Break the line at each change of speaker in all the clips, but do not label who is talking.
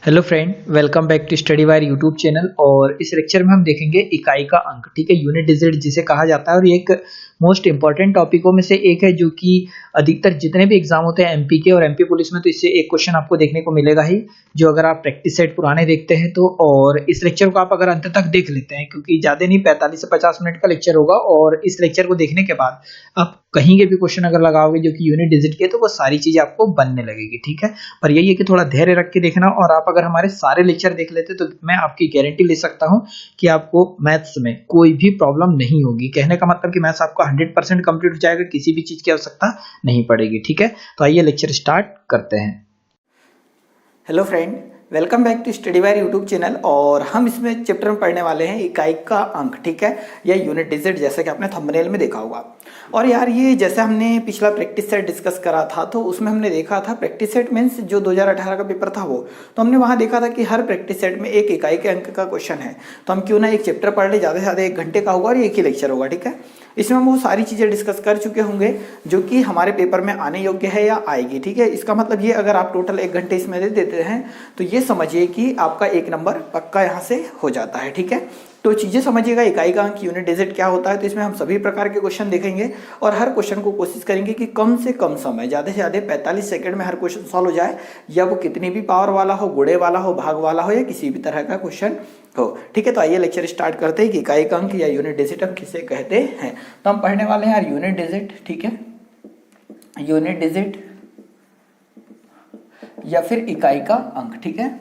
Hello friend, welcome back to study wire YouTube channel. और इस lecture में हम देखेंगे इकाई का अंक। ठीक है, यूनिट डिजिट जिसे कहा जाता है, और ये एक मोस्ट इंपॉर्टेंट टॉपिकों में से एक है जो कि अधिकतर जितने भी एग्जाम होते हैं एमपी के और एमपी पुलिस में, तो इससे एक क्वेश्चन आपको देखने को मिलेगा ही, जो अगर आप प्रैक्टिस सेट पुराने देखते हैं तो। और इस लेक्चर को आप अगर अंत तक देख लेते हैं, क्योंकि ज्यादा नहीं 45 से 50 मिनट का लेक्चर होगा, और इस लेक्चर को देखने के बाद आप कहीं के भी क्वेश्चन अगर लगाओगे जो कि यूनिट डिजिट के, तो वो सारी चीजें आपको बनने लगेगी। ठीक है, पर यही है कि थोड़ा धैर्य रख के देखना, और आप अगर हमारे सारे लेक्चर देख लेते तो मैं आपकी गारंटी ले सकता हूं कि आपको मैथ्स में कोई भी प्रॉब्लम नहीं होगी। कहने का मतलब कि मैथ्स आपका 100% कंप्लीट हो जाएगा, किसी भी चीज की आवश्यकता नहीं पड़ेगी। ठीक है, तो आइए लेक्चर स्टार्ट करते हैं।
Hello friend, welcome back to study wire YouTube channel. और हम इसमें चैप्टर में पढ़ने वाले हैं इकाई का अंक। ठीक है, या यूनिट डिजिट, जैसे कि आपने थंबनेल में देखा होगा। और यार ये जैसे हमने पिछला प्रैक्टिस सेट डिस्कस करा था, तो उसमें हमने देखा था प्रैक्टिस सेट मीन्स जो 2018 का पेपर था वो, तो हमने वहाँ देखा था कि हर प्रैक्टिस सेट में एक इकाई के अंक का क्वेश्चन है। तो हम क्यों ना एक चैप्टर पढ़ ले, ज़्यादा से ज़्यादा 1 घंटे का होगा और एक ही लेक्चर होगा। ठीक है, इसमें हम वो सारी चीज़ें डिस्कस कर चुके होंगे जो कि हमारे पेपर में आने योग्य है या आएगी। ठीक है, इसका मतलब ये अगर आप टोटल 1 घंटे इसमें दे देते हैं तो ये समझिए कि आपका 1 नंबर पक्का यहाँ से हो जाता है। ठीक है, तो चीज़ें समझिएगा, इकाई का अंक यूनिट डिजिट क्या होता है। तो इसमें हम सभी प्रकार के क्वेश्चन देखेंगे और हर क्वेश्चन को कोशिश करेंगे कि कम से कम समय, ज़्यादा से ज़्यादा 45 सेकंड में हर क्वेश्चन सॉल्व हो जाए, या वो कितनी भी पावर वाला हो, गुणे वाला हो, भाग वाला हो, या किसी भी तरह का क्वेश्चन हो। ठीक है, तो आइए लेक्चर स्टार्ट करते हैं कि इकाई का अंक या यूनिट डिजिट हम किसे कहते हैं। तो हम पढ़ने वाले हैं यार यूनिट डिजिट। ठीक है, यूनिट डिजिट या फिर इकाई का अंक। ठीक है,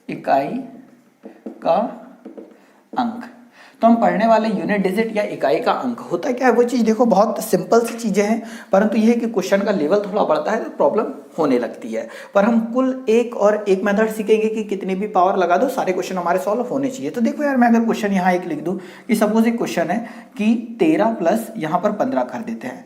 इकाई का अंक। तो हम पढ़ने वाले यूनिट डिजिट या इकाई का अंक होता क्या है। वो चीज़ देखो, बहुत सिंपल सी चीज़ें हैं, परंतु यह है कि क्वेश्चन का लेवल थोड़ा बढ़ता है तो प्रॉब्लम होने लगती है। पर हम कुल एक मेथड सीखेंगे कि कितनी भी पावर लगा दो, सारे क्वेश्चन हमारे सॉल्व होने चाहिए। तो देखो यार, मैं अगर क्वेश्चन यहाँ एक लिख दूँ कि सपोज एक क्वेश्चन है कि 13 प्लस यहाँ पर 15 कर देते हैं।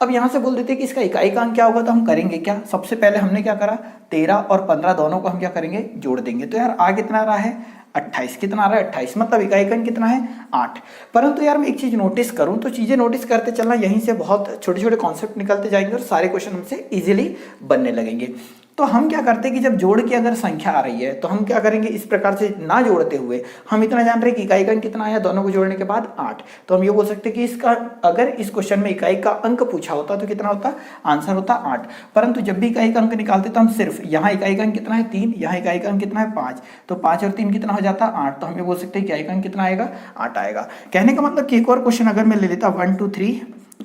अब यहाँ से बोल देते हैं कि इसका इकाई का अंक क्या होगा। तो हम करेंगे क्या, सबसे पहले हमने क्या करा, 13 और 15 दोनों को हम क्या करेंगे, जोड़ देंगे। तो यार आ कितना रहा है, 28। कितना आ रहा है, 28, मतलब इकाई का अंक कितना है, 8। परंतु यार मैं एक चीज नोटिस करूं, तो चीजें नोटिस करते चलना, यहीं से बहुत छोटे छोटे कॉन्सेप्ट निकलते जाएंगे और सारे क्वेश्चन हमसे इजीली बनने लगेंगे। तो हम क्या करते हैं कि जब जोड़ की अगर संख्या आ रही है तो हम क्या करेंगे, इस प्रकार से ना जोड़ते हुए हम इतना जान रहे हैं कि इकाई का अंक कितना आया, दोनों को जोड़ने के बाद 8। तो हम ये बोल सकते हैं कि इसका अगर इस क्वेश्चन में इकाई का अंक पूछा होता तो कितना होता, आंसर होता 8। परंतु जब भी इकाई का अंक निकालते तो हम सिर्फ यहाँ इकाई का अंक कितना है 3, यहाँ इकाई का अंक कितना है 5, तो 5 और 3 कितना हो जाता 8। तो हम ये बोल सकते हैं कि इकाई का अंक कितना आएगा, 8 आएगा। कहने का मतलब कि एक और क्वेश्चन अगर मैं ले लेता 1 2 3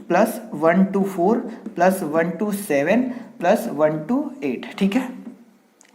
प्लस 1 2 4 प्लस 1 2 7 प्लस 1 2 8। ठीक है,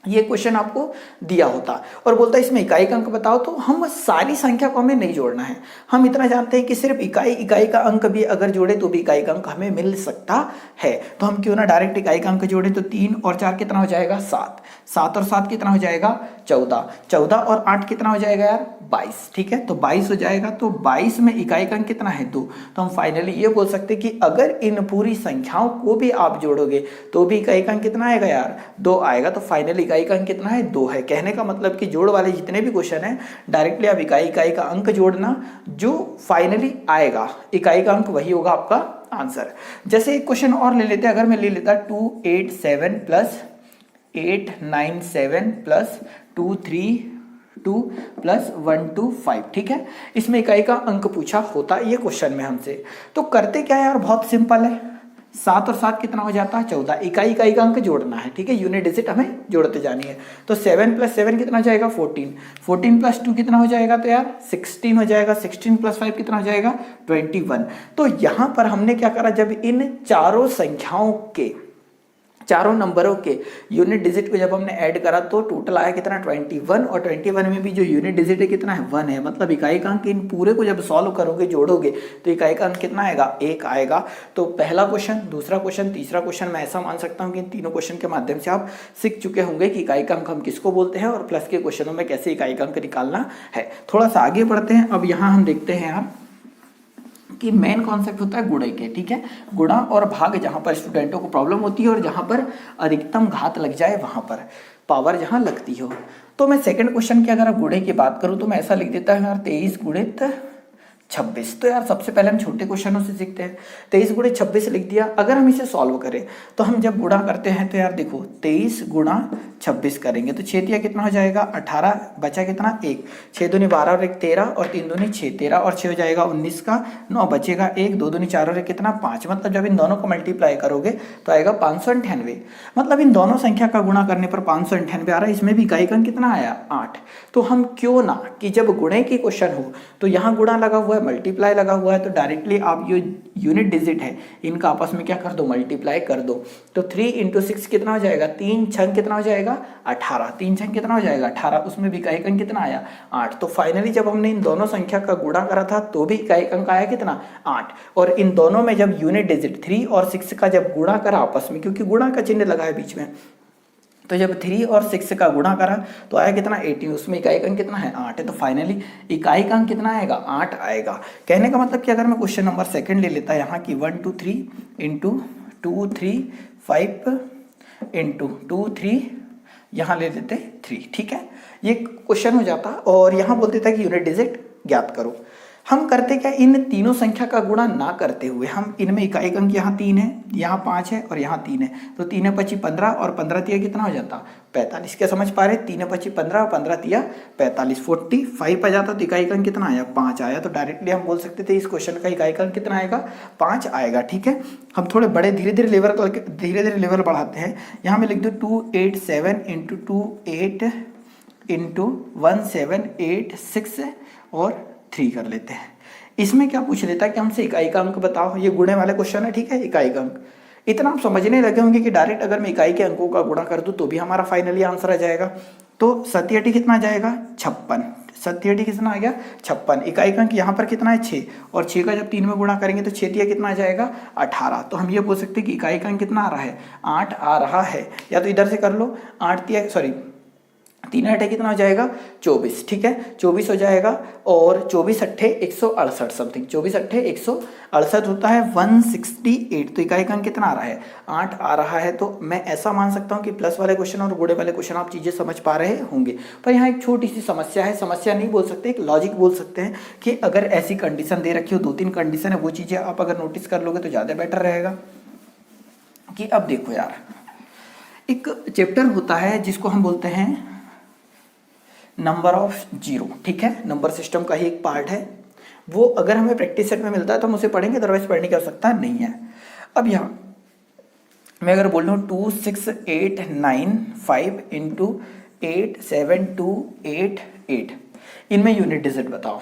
ये क्वेश्चन आपको दिया होता और बोलता है इसमें इकाई का अंक बताओ, तो हम सारी संख्या को हमें नहीं जोड़ना है। हम इतना जानते हैं कि सिर्फ इकाई का अंक भी अगर जोड़े तो भी इकाई का अंक हमें मिल सकता है। तो हम क्यों ना डायरेक्ट इकाई का अंक जोड़े। तो 3 और 4 कितना हो जाएगा, 7। 7 और 7 कितना हो जाएगा, 14। 14 और 8 कितना हो जाएगा यार, 22। ठीक है, तो 22 हो जाएगा। तो 22 में इकाई का अंक कितना है, 2। तो हम फाइनली ये बोल सकते हैं कि अगर इन पूरी संख्याओं को भी आप जोड़ोगे तो भी इकाई का अंक कितना आएगा यार, 2 आएगा। तो फाइनली इकाई का अंक कितना है, 2 है। कहने का मतलब कि जोड़ वाले जितने भी क्वेश्चन हैं, डायरेक्टली आप इकाई का अंक जोड़ना, जो फाइनली आएगा इकाई का अंक वही होगा आपका आंसर। जैसे एक क्वेश्चन और ले लेते हैं, अगर मैं ले लेता 2 8 7 प्लस 8 9 7 प्लस 2 3 2 प्लस 1 2 5। ठीक है, इसमें इकाई का अंक पूछा होता ये क्वेश्चन में हमसे। तो करते क्या यार, बहुत सिंपल है। 7 और 7 कितना हो जाता है, 14। इकाई का अंक जोड़ना है। ठीक है, यूनिट डिजिट हमें जोड़ते जानी है। तो 7 प्लस 7 कितना हो जाएगा, 14। 14 प्लस 2 कितना हो जाएगा, तो यार 16 हो जाएगा। 16 प्लस 5 कितना हो जाएगा, 21। तो यहाँ पर हमने क्या करा, जब इन चारों संख्याओं के, चारों नंबरों के यूनिट डिजिट को जब हमने ऐड करा तो टोटल आया कितना, 21। और 21 में भी जो यूनिट डिजिट है कितना है, 1 है। मतलब इकाई का अंक इन पूरे को जब सॉल्व करोगे, जोड़ोगे, तो इकाई का अंक कितना आएगा, 1 आएगा। तो पहला क्वेश्चन, दूसरा क्वेश्चन, तीसरा क्वेश्चन, मैं ऐसा मान सकता हूँ कि इन तीनों क्वेश्चन के माध्यम से आप सीख चुके होंगे कि इकाई का अंक हम किसको बोलते हैं और प्लस के क्वेश्चनों में कैसे इकाई का अंक निकालना है। थोड़ा सा आगे बढ़ते हैं। अब यहाँ हम देखते हैं यार कि मेन कॉन्सेप्ट होता है गुणे के। ठीक है, गुणा और भाग जहां पर स्टूडेंटों को प्रॉब्लम होती है और जहां पर अधिकतम घात लग जाए, वहां पर पावर जहां लगती हो। तो मैं सेकंड क्वेश्चन की अगर आप गुणे की बात करूं तो मैं ऐसा लिख देता हूं यार 23 गुणित 26। तो यार सबसे पहले हम छोटे क्वेश्चनों से सीखते हैं। 23 गुणे 26 लिख दिया। अगर हम इसे सॉल्व करें तो हम जब गुणा करते हैं तो यार देखो 23 गुणा 26 करेंगे तो 6 तिया कितना हो जाएगा 18, बचा कितना 1, 6 दूनी 12 और 1 13 और 3 दूनी 6, 13 और 6 हो जाएगा 19 का 9, बचेगा 1, 2 दूनी 4 और 1 कितना 5। मतलब जब इन दोनों को मल्टीप्लाई करोगे तो आएगा 598। मतलब इन दोनों संख्या का गुणा करने पर 598 आ रहा है। इसमें भी इकाई का अंक कितना आया 8। तो हम क्यों ना कि जब गुणे की क्वेश्चन हो तो यहाँ गुणा लगा हुआ है, मल्टीप्लाई लगा हुआ है, तो डायरेक्टली आप ये यूनिट डिजिट है इनका आपस में क्या कर दो, मल्टीप्लाई कर दो। तो 3 × 6 कितना हो जाएगा, 3 छंग कितना हो जाएगा 18, 3 छंग कितना हो जाएगा 18, उसमें भी इकाई अंक कितना आया 8। तो फाइनली जब हमने इन दोनों संख्या का गुणा करा था तो भी इकाई अंक आया कितना 8। और इन दोनों में जब यूनिट डिजिट 3 और 6 का जब गुणा करा आपस में, क्योंकि गुणा का चिन्ह लगा है बीच में, तो जब 3 और 6 का गुणा करा तो आया कितना 18, उसमें इकाई का अंक कितना है 8 है। तो फाइनली इकाई का अंक कितना आएगा 8 आएगा। कहने का मतलब कि अगर मैं क्वेश्चन नंबर सेकंड ले लेता यहाँ की 1 2 3 × 2 3 5 × 2 3, यहाँ ले लेते 3, ठीक है, ये क्वेश्चन हो जाता। और यहाँ बोल देता कि यूनिट डिजिट ज्ञात करो। हम करते क्या, इन तीनों संख्या का गुणा ना करते हुए हम इनमें इकाई अंक यहाँ 3 है, यहाँ 5 है और यहाँ 3 है, तो 3 × 5 = 15 और 15 तिया कितना हो जाता 45। क्या समझ पा रहे, 3 × 5 = 15 और 15 तिया 45, 45 आ जाता तो इकाई अंक कितना आया 5 आया। तो डायरेक्टली हम बोल सकते थे इस क्वेश्चन का इकाई अंक कितना आएगा 5 आएगा। ठीक है, हम थोड़े बड़े धीरे धीरे लेवल बढ़ाते हैं। यहाँ मैं लिख दूँ 287 × 28 × 1786 और 3 कर लेते हैं। इसमें क्या पूछ लेता है कि हमसे इकाई का अंक बताओ। ये गुणे वाले क्वेश्चन है, ठीक है, इकाई का अंक। इतना आप समझने लगे होंगे कि डायरेक्ट अगर मैं इकाई के अंकों का गुणा कर दूं तो भी हमारा फाइनली आंसर आ जाएगा। तो 7 कितना आ जाएगा 56, 7 कितना आ गया 56। इकाई का अंक यहाँ पर कितना है 6, और 6 का जब 3 में गुणा करेंगे तो 6 तिया कितना आ जाएगा 18। तो हम ये बोल सकते हैं कि इकाई का अंक कितना आ रहा है 8 आ रहा है। या तो इधर से कर लो 3 8 कितना हो जाएगा 24, ठीक है, 24 हो जाएगा। और 24 8 168 समथिंग, 24 8 168 होता है 168। तो इकाई का अंक कितना आ रहा है 8 आ रहा है। तो मैं ऐसा मान सकता हूँ कि प्लस वाले क्वेश्चन और गुणे वाले क्वेश्चन आप चीज़ें समझ पा रहे होंगे। पर यहाँ एक छोटी सी समस्या है, समस्या नहीं बोल सकते, एक लॉजिक बोल सकते हैं कि अगर ऐसी कंडीशन दे रखी हो, 2-3 कंडीशन है, वो चीज़ें आप अगर नोटिस कर लोगे तो ज़्यादा बेटर रहेगा। कि अब देखो यार, एक चैप्टर होता है जिसको हम बोलते हैं नंबर ऑफ जीरो, ठीक है, नंबर सिस्टम का ही एक पार्ट है। वो अगर हमें प्रैक्टिस सेट में मिलता है तो हम उसे पढ़ेंगे, अदरवाइज पढ़ने की आवश्यकता नहीं है। अब यहाँ मैं अगर बोल रहा हूँ 2 6 8 9 5 × 8 7 2 8 8, इनमें यूनिट डिजिट बताओ।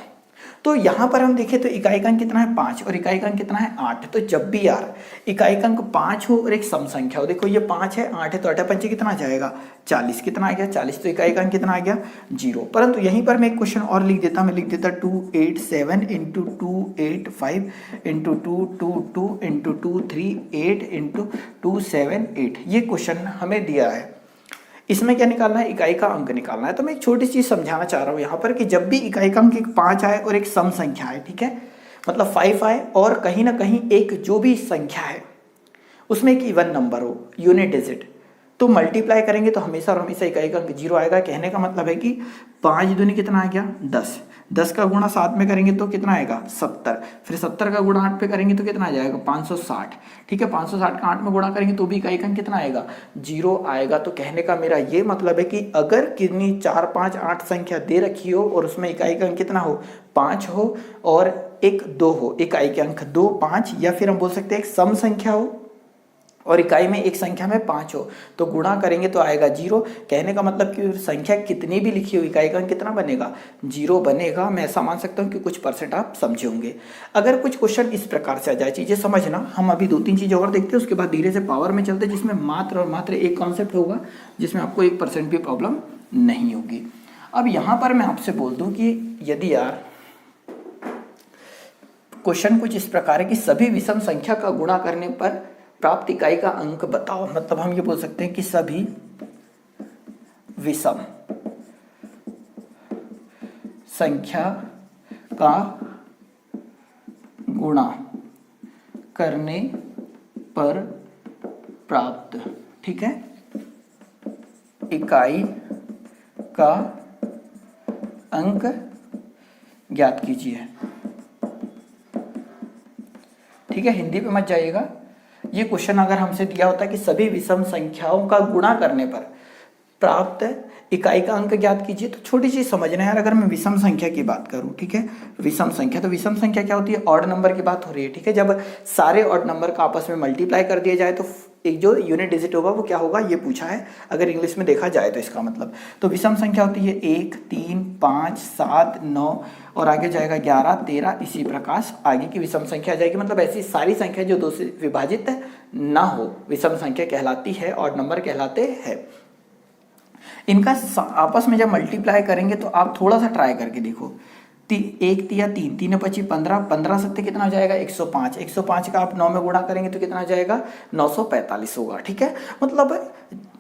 तो यहाँ पर हम देखें तो इकाई का अंक कितना है 5 और इकाई का अंक कितना है 8। तो जब भी यार इकाई का अंक 5 हो और एक सम संख्या हो, देखो ये 5 है 8 है, तो 8 पंचे कितना आ जाएगा 40, कितना आ गया 40। तो इकाई का अंक कितना आ गया 0। परंतु यहीं पर मैं एक क्वेश्चन और लिख देता, मैं लिख देता 287 × 285 × 222 × 238 × 278। ये क्वेश्चन हमें दिया है, इसमें क्या निकालना है इकाई का अंक निकालना है। तो मैं एक छोटी चीज समझाना चाह रहा हूं यहाँ पर कि जब भी इकाई का अंक 5 आए और एक सम संख्या है, ठीक है, मतलब 5 आए और कहीं ना कहीं एक जो भी संख्या है उसमें एक इवन नंबर हो, यूनिट डिजिट, तो मल्टीप्लाई करेंगे तो हमेशा और हमेशा इकाई का अंक 0 आएगा। कहने का मतलब है कि 5 दूनी कितना आ गया 10, 10 का गुणा 7 में करेंगे तो कितना आएगा 70, फिर 70 का गुणा 8 पे करेंगे तो कितना आ जाएगा 560, ठीक है, 560 का 8 में गुणा करेंगे तो भी इकाई का अंक कितना आएगा 0 आएगा। तो कहने का मेरा ये मतलब है कि अगर कितनी 4 5 8 संख्या दे रखी हो और उसमें इकाई का अंक कितना हो 5 हो और एक 2 हो, इकाई के अंक 2 5, या फिर हम बोल सकते हैं एक सम संख्या हो और इकाई में एक संख्या में 5 हो, तो गुणा करेंगे तो आएगा 0। कहने का मतलब कि संख्या कितनी भी लिखी हो इकाई का अंक कितना बनेगा 0 बनेगा। मैं ऐसा मान सकता हूँ कि कुछ % आप समझे होंगे। अगर कुछ क्वेश्चन इस प्रकार से आ जाए, चीज़ें समझना, हम अभी 2-3 चीज़ें और देखते हैं, उसके बाद धीरे से पावर में चलते हैं, जिसमें मात्र और मात्र एक कॉन्सेप्ट होगा जिसमें आपको 1% भी प्रॉब्लम नहीं होगी। अब यहाँ पर मैं आपसे बोल दूँ कि यदि यार क्वेश्चन कुछ इस प्रकार है कि सभी विषम संख्या का गुणा करने पर प्राप्त इकाई का अंक बताओ, मतलब हम ये बोल सकते हैं कि सभी विषम संख्या का गुणा करने पर प्राप्त, ठीक है, इकाई का अंक ज्ञात कीजिए। ठीक है, हिंदी पे मत जाइएगा। ये क्वेश्चन अगर हमसे दिया होता कि सभी विषम संख्याओं का गुणा करने पर प्राप्त इकाई का अंक ज्ञात कीजिए, तो छोटी चीज समझना है यार। अगर मैं विषम संख्या की बात करूं, ठीक है, विषम संख्या, तो विषम संख्या क्या होती है? ऑड नंबर की बात हो रही है, ठीक है। जब सारे ऑड नंबर का आपस में मल्टीप्लाई कर दिया जाए तो एक जो यूनिट डिजिट होगा वो क्या होगा, ये पूछा है अगर इंग्लिश में देखा जाए तो इसका मतलब। तो विषम संख्या होती है 1, 3, 5, 7, 9 और आगे जाएगा 11, 13, इसी प्रकार आगे की विषम संख्या आ जाएगी। मतलब ऐसी सारी संख्या जो 2 से विभाजित ना हो विषम संख्या कहलाती है, ऑड नंबर कहलाते हैं। इनका आपस में जब मल्टीप्लाई करेंगे तो आप थोड़ा सा ट्राई करके देखो। 1 तिया 3, 3 पची 15, 15 सत्ते कितना हो जाएगा? 105। 105 का आप 9 में गुणा करेंगे तो कितना हो जाएगा? 945 होगा, ठीक है। मतलब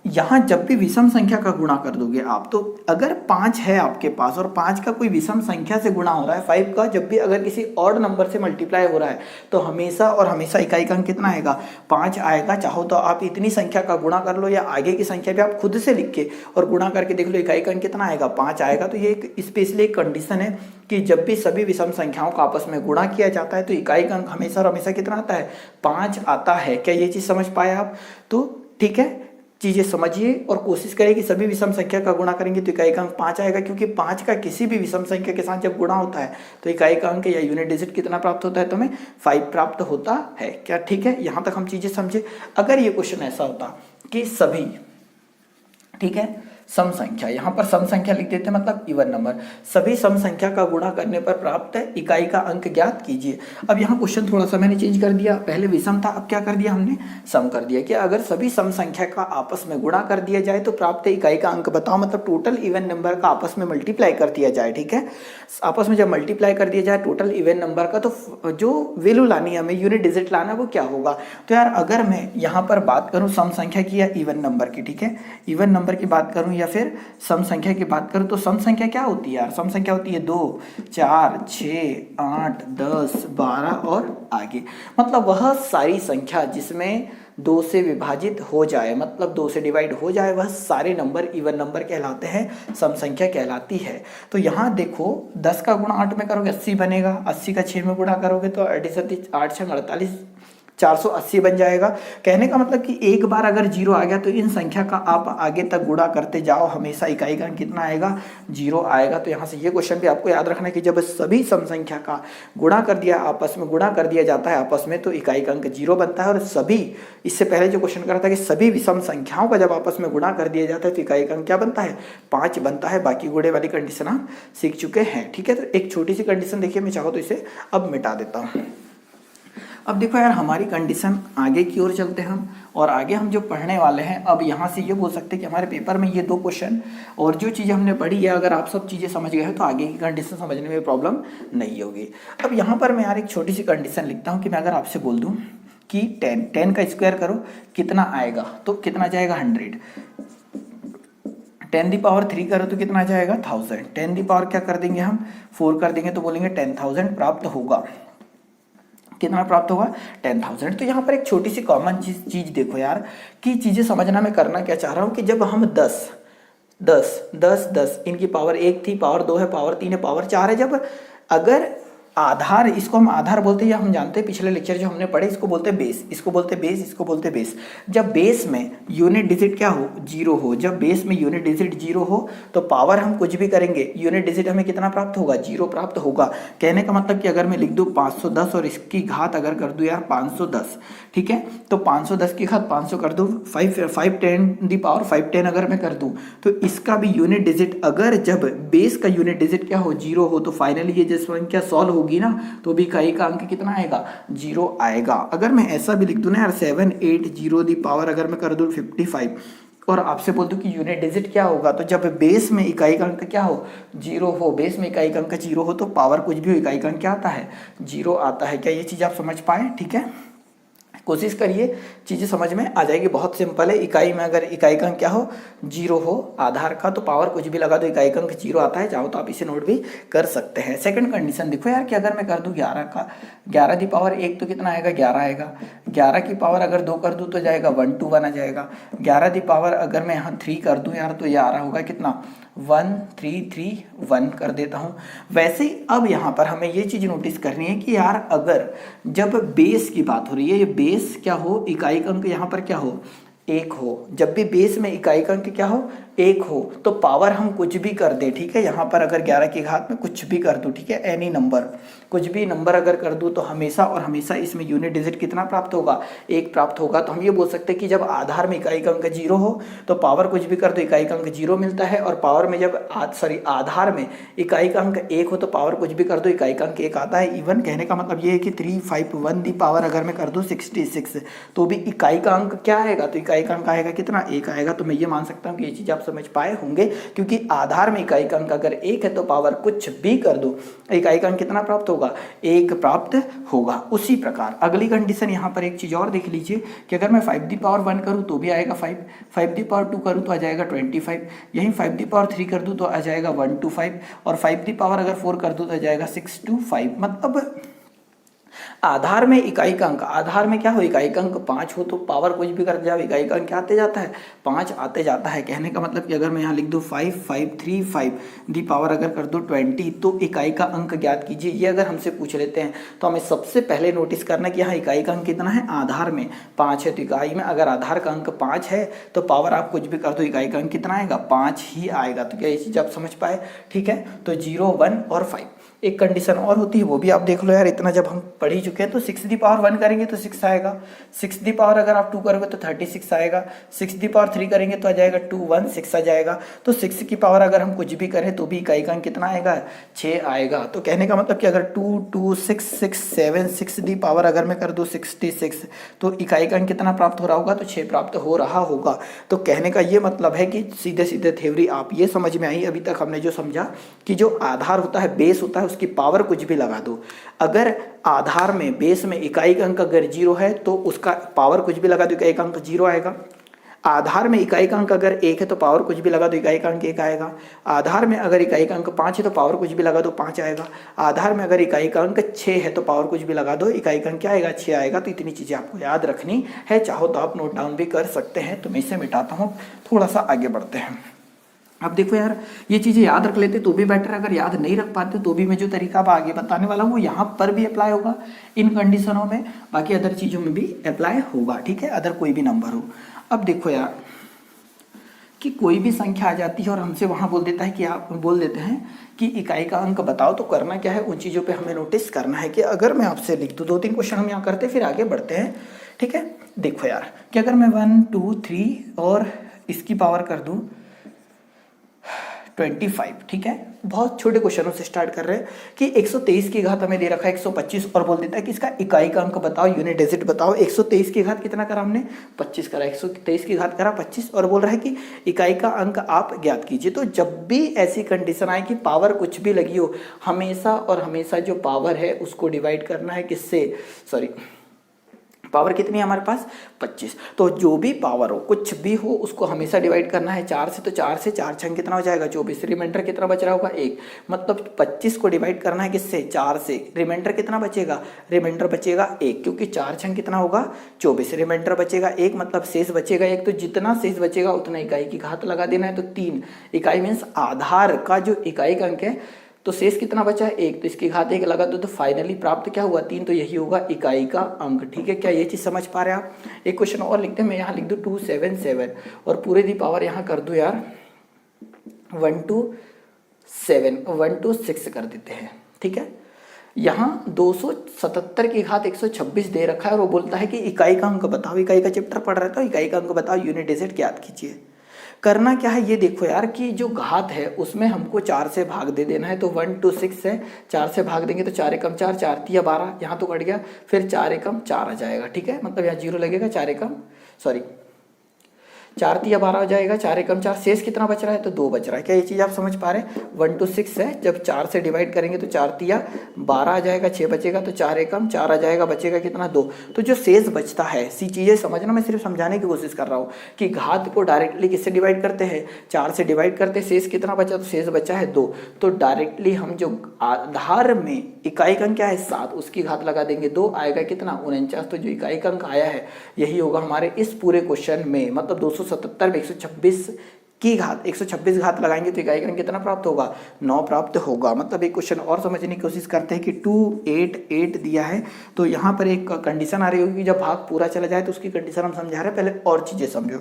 यहाँ जब भी विषम संख्या का गुणा कर दोगे आप, तो अगर 5 है आपके पास और 5 का कोई विषम संख्या से गुणा हो रहा है, 5 का जब भी अगर किसी ऑड नंबर से मल्टीप्लाई हो रहा है तो हमेशा और हमेशा इकाई का अंक कितना आएगा? 5 आएगा। चाहो तो आप इतनी संख्या का गुणा कर लो या आगे की संख्या भी आप खुद से लिख के और गुणा करके देख लो, इकाई का अंक कितना आएगा? 5 आएगा। तो ये एक स्पेशली एक कंडीशन है कि जब भी सभी विषम संख्याओं का आपस में गुणा किया जाता है तो इकाई का अंक हमेशा और हमेशा कितना आता है? 5 आता है। क्या ये चीज समझ पाए आप? तो ठीक है, चीजें समझिए और कोशिश करें कि सभी विषम संख्या का गुणा करेंगे तो इकाई का अंक 5 आएगा, क्योंकि 5 का किसी भी विषम संख्या के साथ जब गुणा होता है तो इकाई का अंक या यूनिट डिजिट कितना प्राप्त होता है? तो हमें 5 प्राप्त होता है। क्या ठीक है? यहां तक हम चीजें समझे। अगर ये क्वेश्चन ऐसा होता कि सभी, ठीक है, सम संख्या, यहाँ पर सम संख्या लिख देते हैं, मतलब इवन नंबर, सभी सम संख्या का गुणा करने पर प्राप्त इकाई का अंक ज्ञात कीजिए। अब यहाँ क्वेश्चन थोड़ा सा मैंने चेंज कर दिया, पहले विषम था, अब क्या कर दिया हमने? सम कर दिया। कि अगर सभी सम संख्या का आपस में गुणा कर दिया जाए तो प्राप्त इकाई का अंक बताओ। मतलब टोटल इवन नंबर का आपस में मल्टीप्लाई कर दिया जाए, ठीक है। आपस में जब मल्टीप्लाई कर दिया जाए टोटल इवन नंबर का, तो जो वैल्यू लानी है हमें, यूनिट डिजिट लाना, वो क्या होगा? तो यार अगर मैं यहाँ पर बात करूँ सम संख्या की या इवन नंबर की, ठीक है, इवन नंबर की बात करूँ या फिर सम संख्या की बात करूं, तो सम संख्या क्या होती है यार? सम संख्या होती है 2, 4, 6, 8, 10, 12 और आगे। मतलब वह सारी संख्या जिसमें 2 से विभाजित हो जाए, मतलब 2 से डिवाइड हो जाए, वह सारे नंबर इवन नंबर कहलाते हैं, सम संख्या कहलाती है। तो यहाँ देखो 10 का गुणा 8 में करोगे 80 बनेगा, 80 का 6 में गुणा करोगे तो 8 6 48, 480 बन जाएगा। कहने का मतलब कि एक बार अगर 0 आ गया तो इन संख्या का आप आगे तक गुणा करते जाओ, हमेशा इकाई का अंक कितना आएगा? 0 आएगा। तो यहाँ से ये क्वेश्चन भी आपको याद रखना है कि जब सभी सम संख्या का गुणा कर दिया, आपस में गुणा कर दिया जाता है आपस में, तो इकाई का अंक 0 बनता है। और सभी, इससे पहले जो क्वेश्चन करा था कि सभी विषम संख्याओं का जब आपस में गुणा कर दिया जाता है तो इकाई का अंक क्या बनता है? 5 बनता है। बाकी गुणे वाली कंडीशन हम सीख चुके हैं, ठीक है। तो एक छोटी सी कंडीशन देखिए, मैं चाहो तो इसे अब मिटा देता हूँ। अब देखो यार, हमारी कंडीशन आगे की ओर चलते हैं हम, और आगे हम जो पढ़ने वाले हैं, अब यहाँ से ये बोल सकते हैं कि हमारे पेपर में ये 2 क्वेश्चन और जो चीज़ें हमने पढ़ी है, अगर आप सब चीज़ें समझ गए हैं तो आगे की कंडीशन समझने में प्रॉब्लम नहीं होगी। अब यहाँ पर मैं यार एक छोटी सी कंडीशन लिखता हूँ कि मैं अगर आपसे बोल दूँ कि 10 का स्क्वायर करो कितना आएगा, तो कितना जाएगा? 100। 10 दी पावर 3 करो तो कितना जाएगा? 1000। 10 दी पावर क्या कर देंगे हम? 4 कर देंगे तो बोलेंगे 10,000 प्राप्त होगा। कितना प्राप्त होगा? 10,000। तो यहाँ पर एक छोटी सी कॉमन चीज देखो यार, कि चीजें समझना मैं करना क्या चाह रहा हूँ कि जब हम 10 10 10 10 इनकी पावर 1 थी, पावर 2 है, पावर 3 है, पावर 4 है, जब अगर आधार, इसको हम आधार बोलते हैं या हम जानते हैं पिछले लेक्चर जो हमने पढ़े, इसको बोलते हैं बेस, इसको बोलते हैं बेस, इसको बोलते हैं बेस। जब बेस में यूनिट डिजिट क्या हो? 0 हो। जब बेस में यूनिट डिजिट 0 हो तो पावर हम कुछ भी करेंगे, यूनिट डिजिट हमें कितना प्राप्त होगा? 0 प्राप्त होगा। कहने का मतलब कि अगर मैं लिख दूं 510 और इसकी घात अगर कर दूं यार 510, ठीक है, तो 510 की घात 500 कर दूं, 5 10 दी पावर 510 अगर मैं कर दूं, तो इसका भी यूनिट डिजिट, अगर जब बेस का यूनिट डिजिट क्या हो? 0 हो, तो फाइनली ये जो संख्या सॉल्व होगी ना, तो भी इकाई का अंक कितना आएगा? 0 आएगा। अगर मैं ऐसा भी लिख दूं ना यार 780 दी पावर अगर मैं कर दूं 55 और आपसे बोल दूं कि यूनिट डिजिट क्या होगा, तो जब बेस में इकाई का अंक क्या हो? 0 हो। बेस में इकाई का अंक 0 हो तो पावर कुछ भी हो, इकाई का अंक क्या आता है? 0 आता है। क्या ये चीज आप समझ पाए? ठीक है, कोशिश करिए, चीज़ें समझ में आ जाएगी। बहुत सिंपल है। इकाई में अगर इकाई का अंक क्या हो? 0 हो आधार का, तो पावर कुछ भी लगा दो, इकाई का अंक 0 आता है। चाहो तो आप इसे नोट भी कर सकते हैं। सेकंड कंडीशन देखो यार, कि अगर मैं कर दूं 11 का 11 दी पावर 1 तो कितना आएगा? 11 आएगा। 11 की पावर अगर 2 कर दूं तो जाएगा 1 2 1 आ जाएगा। 11 दी पावर अगर मैं यहाँ 3 कर दूं यार तो ये आ रहा होगा कितना? 1331 कर देता हूँ। वैसे ही अब यहाँ पर हमें ये चीज़ नोटिस करनी है कि यार अगर जब बेस की बात हो रही है, ये बेस क्या हो, इकाई का अंक यहाँ पर क्या हो, एक हो। जब भी बेस में इकाई का अंक क्या हो, एक हो, तो पावर हम कुछ भी कर दे, ठीक है। यहाँ पर अगर 11 की घात में कुछ भी कर दूं, ठीक है, एनी नंबर, कुछ भी नंबर अगर कर दूं, तो हमेशा और हमेशा इसमें यूनिट डिजिट कितना प्राप्त होगा, एक प्राप्त होगा। तो हम ये बोल सकते हैं कि जब आधार में इकाई का अंक 0 हो तो पावर कुछ भी कर दो, इकाई का अंक 0 मिलता है, और पावर में जब आधार में इकाई का अंक 1 हो तो पावर कुछ भी कर दो, इकाई का अंक 1 आता है। इवन कहने का मतलब ये है कि 351 दी पावर अगर मैं कर दूं 66 तो भी इकाई का अंक क्या आएगा, तो इकाई का अंक आएगा कितना, 1 आएगा। तो मैं ये मान सकता हूँ कि ये चीज़ आप समझ पाए होंगे, क्योंकि आधार में इकाई का अंक अगर 1 है तो पावर कुछ भी कर दो, इकाई का अंक कितना प्राप्त होगा, 1 प्राप्त होगा। उसी प्रकार अगली कंडीशन यहाँ पर एक चीज़ और देख लीजिए कि अगर मैं 5 दी पावर 1 करूँ तो भी आएगा 5, 5 दी पावर 2 करूँ तो आ जाएगा 25, यहीं 5 दी पावर 3 कर दूँ तो आ जाएगा 125, और 5 दी पावर अगर 4 कर दूँ तो आ जाएगा 625। मतलब आधार में इकाई का अंक, आधार में क्या हो, इकाई का अंक 5 हो तो पावर कुछ भी कर जाओ, इकाई का अंक क्या आते जाता है, 5 आते जाता है। कहने का मतलब कि अगर मैं यहाँ लिख दूँ 5535 दी पावर अगर कर दूँ 20 तो इकाई का अंक ज्ञात कीजिए। ये अगर हमसे पूछ लेते हैं तो हमें सबसे पहले नोटिस करना कि यहाँ इकाई का अंक कितना है, आधार में 5 है, तो इकाई में अगर आधार का अंक 5 है तो पावर आप कुछ भी कर दो, इकाई का अंक कितना आएगा, 5 ही आएगा। तो क्या ये चीज़ आप समझ पाए, ठीक है। तो 0, 1 और 5। एक कंडीशन और होती है, वो भी आप देख लो यार, इतना जब हम पढ़ ही चुके हैं। तो 6 दी पावर 1 करेंगे तो 6 आएगा, 6 दी पावर अगर आप 2 करोगे तो 36 आएगा, 6 दी पावर 3 करेंगे तो आ जाएगा 216 आ जाएगा। तो 6 की पावर अगर हम कुछ भी करें तो भी इकाई का अंक कितना आएगा, 6 आएगा। तो कहने का मतलब कि अगर 2 2 6 6 7 6 दी पावर अगर मैं कर दूँ 66 तो इकाई का अंक कितना प्राप्त हो रहा होगा, तो 6 प्राप्त हो रहा होगा। तो कहने का ये मतलब है कि सीधे सीधे थ्योरी आप ये समझ में आई, अभी तक हमने जो समझा कि जो आधार होता है, बेस होता है, उसकी पावर कुछ भी लगा दो। अगर आधार में बेस में इकाई का अंक अगर 0 है तो उसका पावर कुछ भी लगा दो, इकाई का अंक 0 आएगा। आधार में इकाई का अंक अगर 1 है तो पावर कुछ भी लगा दो, इकाई का अंक 1 आएगा। आधार में अगर इकाई का अंक 5 है तो पावर कुछ भी लगा दो, 5 आएगा। आधार में अगर इकाई का अंक 6 है तो पावर कुछ भी लगा दो, इकाई का अंक क्या आएगा, 6 आएगा। तो इतनी चीज़ें आपको याद रखनी है, चाहो तो आप नोट डाउन भी कर सकते हैं। तो मैं इसे मिटाता हूँ, थोड़ा सा आगे बढ़ते हैं। अब देखो यार, ये चीज़ें याद रख लेते तो भी बेटर, अगर याद नहीं रख पाते तो भी मैं जो तरीका अब आगे बताने वाला हूँ वो यहाँ पर भी अप्लाई होगा इन कंडीशनों में, बाकी अदर चीज़ों में भी अप्लाई होगा, ठीक है, अदर कोई भी नंबर हो। अब देखो यार कि कोई भी संख्या आ जाती है और हमसे वहाँ बोल देता है कि आप बोल देते हैं कि इकाई का अंक बताओ, तो करना क्या है, उन चीज़ों पे हमें नोटिस करना है। कि अगर मैं आपसे लिख दूँ, 2-3 क्वेश्चन हम यहाँ करते फिर आगे बढ़ते हैं, ठीक है। देखो यार कि अगर मैं 1 2 3 और इसकी पावर कर दूँ 25, ठीक है, बहुत छोटे क्वेश्चनों से स्टार्ट कर रहे हैं कि 123 की घात हमें दे रखा है 125 और बोल देता है कि इसका इकाई का अंक बताओ, यूनिट डिजिट बताओ। 123 की घात कितना करा हमने, 25 करा, 123 की घात करा 25 और बोल रहा है कि इकाई का अंक आप ज्ञात कीजिए। तो जब भी ऐसी कंडीशन आए कि पावर कुछ भी लगी हो, हमेशा और हमेशा जो पावर है उसको डिवाइड करना है किससे, सॉरी पावर कितनी है हमारे पास, 25। तो जो भी पावर हो, कुछ भी हो, उसको हमेशा डिवाइड करना है 4 से। तो 4 से 4 छंग कितना हो जाएगा, 24। रिमाइंडर कितना बच रहा होगा, 1। मतलब 25 को डिवाइड करना है किससे, 4 से। रिमाइंडर कितना बचेगा, रिमाइंडर बचेगा 1, क्योंकि 4 छंग कितना होगा, 24। रिमाइंडर बचेगा 1, मतलब शेष बचेगा 1। तो जितना शेष बचेगा उतना इकाई की घात लगा देना है। तो 3 इकाई मीन्स आधार का जो इकाई का अंक है, तो शेष कितना बचा है, 1। तो इसकी घात 1 लगा दो तो फाइनली प्राप्त क्या हुआ, 3। तो यही होगा इकाई का अंक, ठीक है। क्या ये चीज़ समझ पा रहे हैं आप। एक क्वेश्चन और लिखते हैं, मैं यहाँ लिख दूँ 277 और पूरे दी पावर यहाँ कर दूँ यार 126 कर देते हैं, ठीक है। यहाँ 277 की घात 126 दे रखा है और वो बोलता है कि इकाई का अंक बताओ। इकाई का चैप्टर पढ़ रहे तो इकाई का अंक बताओ, यूनिट डिजिट ज्ञात कीजिए। करना क्या है, ये देखो यार कि जो घात है उसमें हमको 4 से भाग दे देना है। तो 126 है, 4 से भाग देंगे तो 4 एकम 4, 4 तिया 12, यहाँ तो कट गया, फिर 4 एकम 4 आ जाएगा, ठीक है। मतलब यहाँ 0 लगेगा, 4 तिया 12 हो जाएगा, 4 एकम 4, शेष कितना बच रहा है, तो 2 बच रहा है। क्या ये चीज़ आप समझ पा रहे हैं। 126 है, जब 4 से डिवाइड करेंगे तो 4 तिया 12 आ जाएगा, 6 बचेगा, तो 4 एकम 4 आ जाएगा, बचेगा कितना, 2। तो जो शेष बचता है, सी चीज़ें समझना, मैं सिर्फ समझाने की कोशिश कर रहा हूँ कि घात को डायरेक्टली किससे डिवाइड करते हैं, 4 से डिवाइड करते हैं। शेष कितना बचा, तो शेष बचा है 2। तो डायरेक्टली हम जो आधार में इकाई का अंक क्या है 7, उसकी घात लगा देंगे, 2 आएगा कितना, 49। तो जो इकाई का अंक आया है यही होगा हमारे इस पूरे क्वेश्चन में। मतलब 277 में 126 की घात 126 घात लगाएंगे तो इकाई का अंक कितना प्राप्त होगा, 9 प्राप्त होगा। मतलब एक क्वेश्चन और समझने की कोशिश करते हैं कि 288 दिया है, तो यहाँ पर एक कंडीशन आ रही होगी कि जब भाग पूरा चला जाए तो उसकी कंडीशन हम समझा रहे हैं, पहले और चीजें समझो।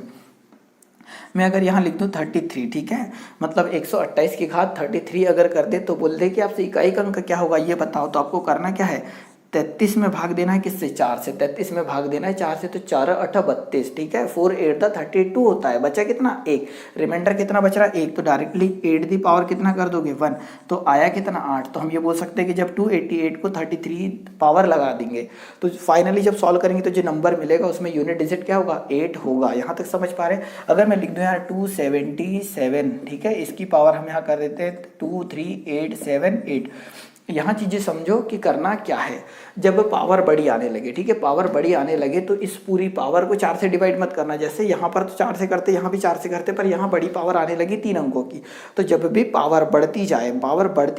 मैं अगर यहाँ लिख दूँ 33, ठीक है, मतलब 128 की घात 33 अगर कर दे तो बोल दे कि आपसे इकाई का अंक क्या होगा ये बताओ, तो आपको करना क्या है, 33 में भाग देना है किससे, 4 से। 33 में भाग देना है 4 से, तो 4 8 32, ठीक है, 4 8 32 होता है, बचा कितना 1, रिमाइंडर कितना बच रहा है 1, तो डायरेक्टली 8 दी पावर कितना कर दोगे 1, तो आया कितना 8। तो हम ये बोल सकते हैं कि जब 288 को 33 पावर लगा देंगे तो फाइनली जब सॉल्व करेंगे तो जो नंबर मिलेगा उसमें यूनिट डिजिट क्या होगा, 8 होगा। यहाँ तक समझ पा रहे हैं। अगर मैं लिख दूँ यार 277, ठीक है, इसकी पावर हम यहाँ कर देते हैं 23878। यहाँ चीजें समझो कि करना क्या है, जब पावर बड़ी आने लगे, ठीक है, पावर बड़ी आने लगे तो इस पूरी पावर को 4 से डिवाइड मत करना। जैसे यहाँ पर तो 4 से करते, यहाँ भी 4 से करते, पर यहाँ बड़ी पावर आने लगी 3 अंकों की। तो जब भी पावर बढ़ती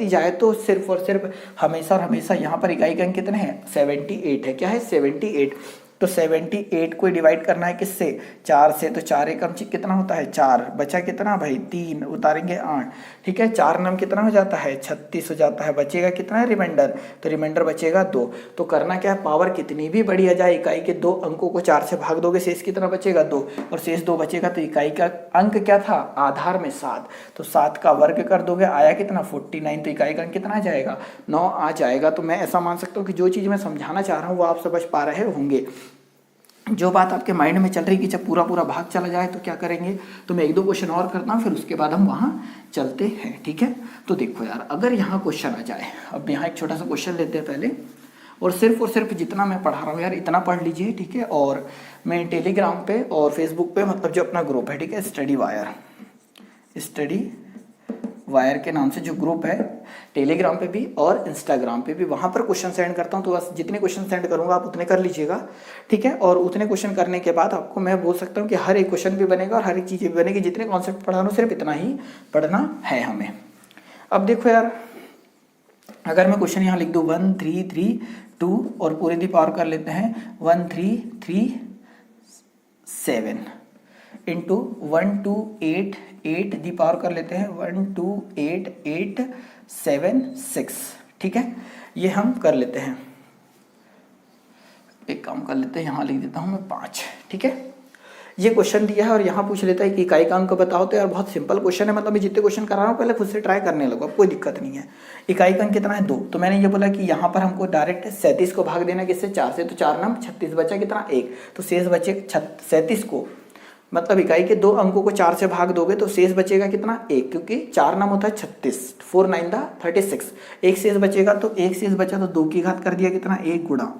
जाए तो सिर्फ और सिर्फ हमेशा और हमेशा यहाँ पर इकाई का अंक कितने हैं, 78 है। क्या है, 78। तो 78 को डिवाइड करना है किससे, 4 से, तो 4 एकम कितना होता है 4, बचा कितना भाई 3, उतारेंगे 8, ठीक है, 4 नम कितना हो जाता है 36 हो जाता है, बचेगा कितना है रिमाइंडर, तो रिमाइंडर बचेगा 2। तो करना क्या है, पावर कितनी भी बड़ी आ जाए इकाई के 2 अंकों को 4 से भाग दोगे, शेष कितना बचेगा 2, और शेष 2 बचेगा तो इकाई का अंक क्या था आधार में 7, तो 7 का वर्ग कर दोगे, आया कितना 49, तो इकाई का अंक कितना आ जाएगा 9 आ जाएगा। तो मैं ऐसा मान सकता हूँ कि जो चीज़ मैं समझाना चाह रहा हूँ वो आप समझ पा रहे होंगे। जो बात आपके माइंड में चल रही कि जब पूरा पूरा भाग चला जाए तो क्या करेंगे, तो मैं 1 2 क्वेश्चन और करता हूँ, फिर उसके बाद हम वहाँ चलते हैं, ठीक है। तो देखो यार, अगर यहाँ क्वेश्चन आ जाए, अब यहाँ एक छोटा सा क्वेश्चन लेते हैं पहले, और सिर्फ जितना मैं पढ़ा रहा हूँ यार इतना पढ़ लीजिए, ठीक है। और मैं टेलीग्राम पे और फेसबुक पे, मतलब जो अपना ग्रुप है, ठीक है, स्टडी वायर के नाम से जो ग्रुप है, टेलीग्राम पे भी और इंस्टाग्राम पे भी, वहाँ पर क्वेश्चन सेंड करता हूँ। तो बस जितने क्वेश्चन सेंड करूँगा आप उतने कर लीजिएगा, ठीक है। और उतने क्वेश्चन करने के बाद आपको मैं बोल सकता हूँ कि हर एक क्वेश्चन भी बनेगा और हर एक चीज़ भी बनेगी। जितने कॉन्सेप्ट पढ़ा रहा हूँ सिर्फ इतना ही पढ़ना है हमें। अब देखो यार, अगर मैं क्वेश्चन यहाँ लिख दूँ 1332 और पूरे दी पावर कर लेते हैं 1337 इंटू 1288 दी पावर कर लेते हैं 128876, ठीक है। ये हम कर लेते हैं, एक काम कर लेते हैं, यहाँ लिख देता हूँ मैं 5, ठीक है। ये क्वेश्चन दिया है और यहाँ पूछ लेता है कि इकाई का अंक बताओ। तो यार बहुत सिंपल क्वेश्चन है, मतलब मैं जितने क्वेश्चन करा रहा हूँ पहले खुद से ट्राई करने लगो, अब कोई दिक्कत नहीं है। इकाई का अंक कितना है 2, तो मैंने ये बोला कि यहाँ पर हमको डायरेक्ट 37 को भाग देना किससे, 4 से, तो 4 नम 36, बचा कितना 1, तो शेष बचे 37 को, मतलब इकाई के 2 अंकों को 4 से भाग दोगे तो शेष बचेगा कितना 1, क्योंकि 4 नम होता है 36, 4 9 36, एक शेष बचेगा, तो एक शेष बचा तो 2 की घात कर दिया कितना 1 गुणा,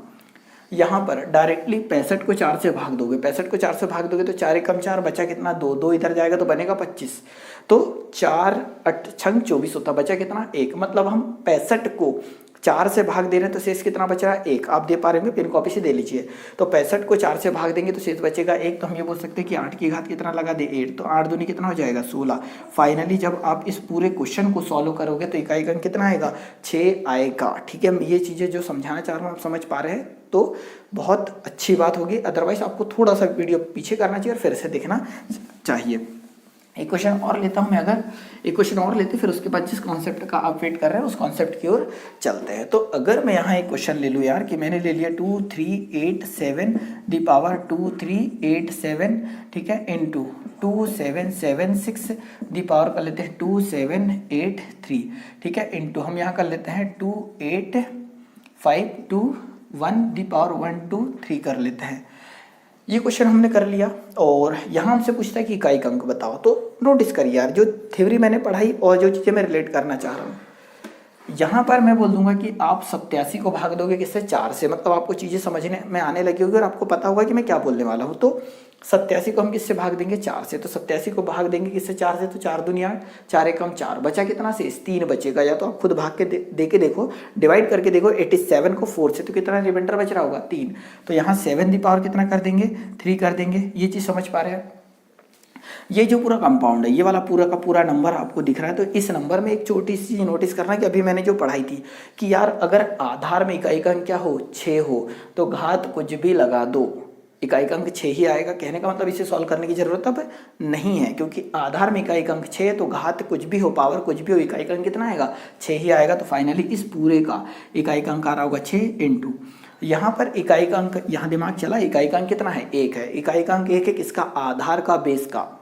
यहाँ पर डायरेक्टली 65 को 4 से भाग दोगे, 65 को 4 से भाग दोगे तो 4 एकम 4, बचा कितना 2, 2 इधर जाएगा तो बनेगा 25, तो 4 8 6 24 होता, बचा कितना 1। मतलब हम 65 को 4 से भाग दे रहे हैं तो शेष कितना बच रहा है 1, आप दे पा रहे होंगे, पेन कॉपी से दे लीजिए। तो 65 को 4 से भाग देंगे तो शेष बचेगा 1, तो हम ये बोल सकते हैं कि 8 की घात कितना लगा दे 8, तो 8 दूनी कितना हो जाएगा 16। फाइनली जब आप इस पूरे क्वेश्चन को सॉल्व करोगे तो इकाई का अंक कितना आएगा 6 आएगा, ठीक है। ये चीज़ें जो समझाना चाह रहा हूँ आप समझ पा रहे हैं तो बहुत अच्छी बात होगी, अदरवाइज आपको थोड़ा सा वीडियो पीछे करना चाहिए और फिर से देखना चाहिए। एक क्वेश्चन और लेता हूं मैं, अगर एक क्वेश्चन और लेते फिर उसके बाद जिस कॉन्सेप्ट का आप वेट कर रहे हैं उस कॉन्सेप्ट की ओर चलते हैं। तो अगर मैं यहाँ एक क्वेश्चन ले लूँ यार कि मैंने ले लिया 2387 दी पावर 2387, ठीक है, इंटू 2776 दी पावर कर लेते हैं 2783, ठीक है, इंटू हम यहाँ कर लेते हैं 28521 दी पावर 123 कर लेते हैं। ये क्वेश्चन हमने कर लिया और यहाँ हमसे पूछता है कि इकाई का अंक बताओ। तो नोटिस करिए यार, जो थ्योरी मैंने पढ़ाई और जो चीज़ें मैं रिलेट करना चाह रहा हूँ, यहाँ पर मैं बोल दूंगा कि आप 87 को भाग दोगे किससे 4 से, मतलब आपको चीज़ें समझने में आने लगी होगी और आपको पता होगा कि मैं क्या बोलने वाला हूँ। तो 87 को हम किससे भाग देंगे 4 से, तो 87 को भाग देंगे किससे 4 से, तो 4 दूनी 8, 4 एकम 4, बचा कितना शेष 3 बचेगा। या तो आप खुद भाग के दे के देखो, डिवाइड करके देखो 87 को 4 से, तो कितना रिमाइंडर बच रहा होगा 3, तो यहाँ 7 दी पावर कितना कर देंगे 3 कर देंगे। ये चीज़ समझ पा रहे हैं। ये जो पूरा कंपाउंड है, ये वाला पूरा का पूरा नंबर आपको दिख रहा है, तो इस नंबर में एक छोटी सी नोटिस करना कि अभी मैंने जो पढ़ाई थी कि यार अगर आधार में इकाई का अंक क्या हो 6 हो तो घात कुछ भी लगा दो, इकाई का अंक 6 ही आएगा। कहने का मतलब इसे सॉल्व करने की जरूरत अब नहीं है, क्योंकि आधार में इकाई का अंक 6 है, तो घात कुछ भी हो, पावर कुछ भी हो, इकाई का अंक कितना आएगा, 6 ही आएगा। तो फाइनली इस पूरे का इकाई का अंक आ रहा होगा 6 इंटू, यहाँ पर इकाई का अंक, यहाँ दिमाग चला, इकाई का अंक कितना है, 1 है। इकाई का अंक 1 है किसका, आधार का, बेस का।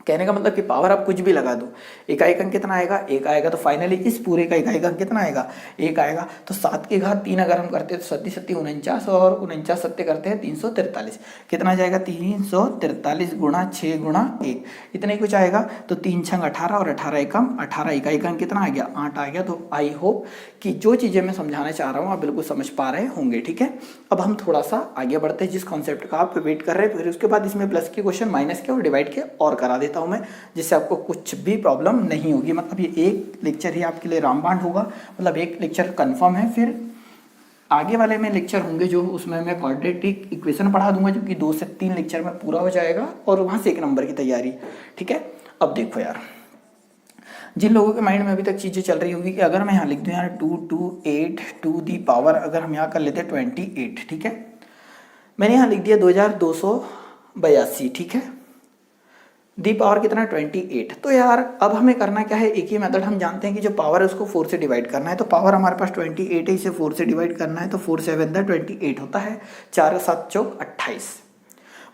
कहने का मतलब कि पावर आप कुछ भी लगा दो, इकाई का अंक कितना आएगा, 1 आएगा। तो फाइनली इस पूरे का इकाई का अंक कितना आएगा, 1 आएगा। तो 7 की घात 3 अगर हम करते हैं तो 7 7 49 और 49 सत्ते करते हैं 343, कितना जाएगा 343 गुणा 6 गुणा 1, इतने कुछ आएगा। तो 3 छंग 18 और 18 एकम 18, इकाई का अंक कितना आ गया, 8 आ गया। तो आई होप कि जो चीज़ें मैं समझाना चाह रहा हूँ आप बिल्कुल समझ पा रहे होंगे। ठीक है, अब हम थोड़ा सा आगे बढ़ते हैं, जिस कॉन्सेप्ट का आप वेट कर रहे हैं, फिर उसके बाद इसमें प्लस के क्वेश्चन, माइनस के और डिवाइड के और करा देता हूँ मैं, जिससे आपको कुछ भी प्रॉब्लम नहीं होगी। मतलब ये एक लेक्चर ही आपके लिए रामबाण होगा, मतलब एक लेक्चर कंफर्म है। फिर आगे वाले में लेक्चर होंगे जो उसमें मैं क्वाड्रेटिक इक्वेशन पढ़ा दूंगा, जो कि 2 से 3 लेक्चर में पूरा हो जाएगा, और वहाँ से 1 नंबर की तैयारी। ठीक है, अब देखो यार, जिन लोगों के माइंड में अभी तक चीज़ें चल रही होगी कि अगर मैं यहाँ लिख दूँ यार 228 टू दी पावर, अगर हम यहाँ कर लेते हैं 28, ठीक है, मैंने यहाँ लिख दिया 2282, ठीक है, दी पावर कितना 28। तो यार अब हमें करना क्या है, एक ही मेथड हम जानते हैं कि जो पावर है उसको 4 से डिवाइड करना है। तो पावर हमारे पास 28 है, इसे 4 से डिवाइड करना है, तो 4 7 28 होता है, 4 7 चौक 28,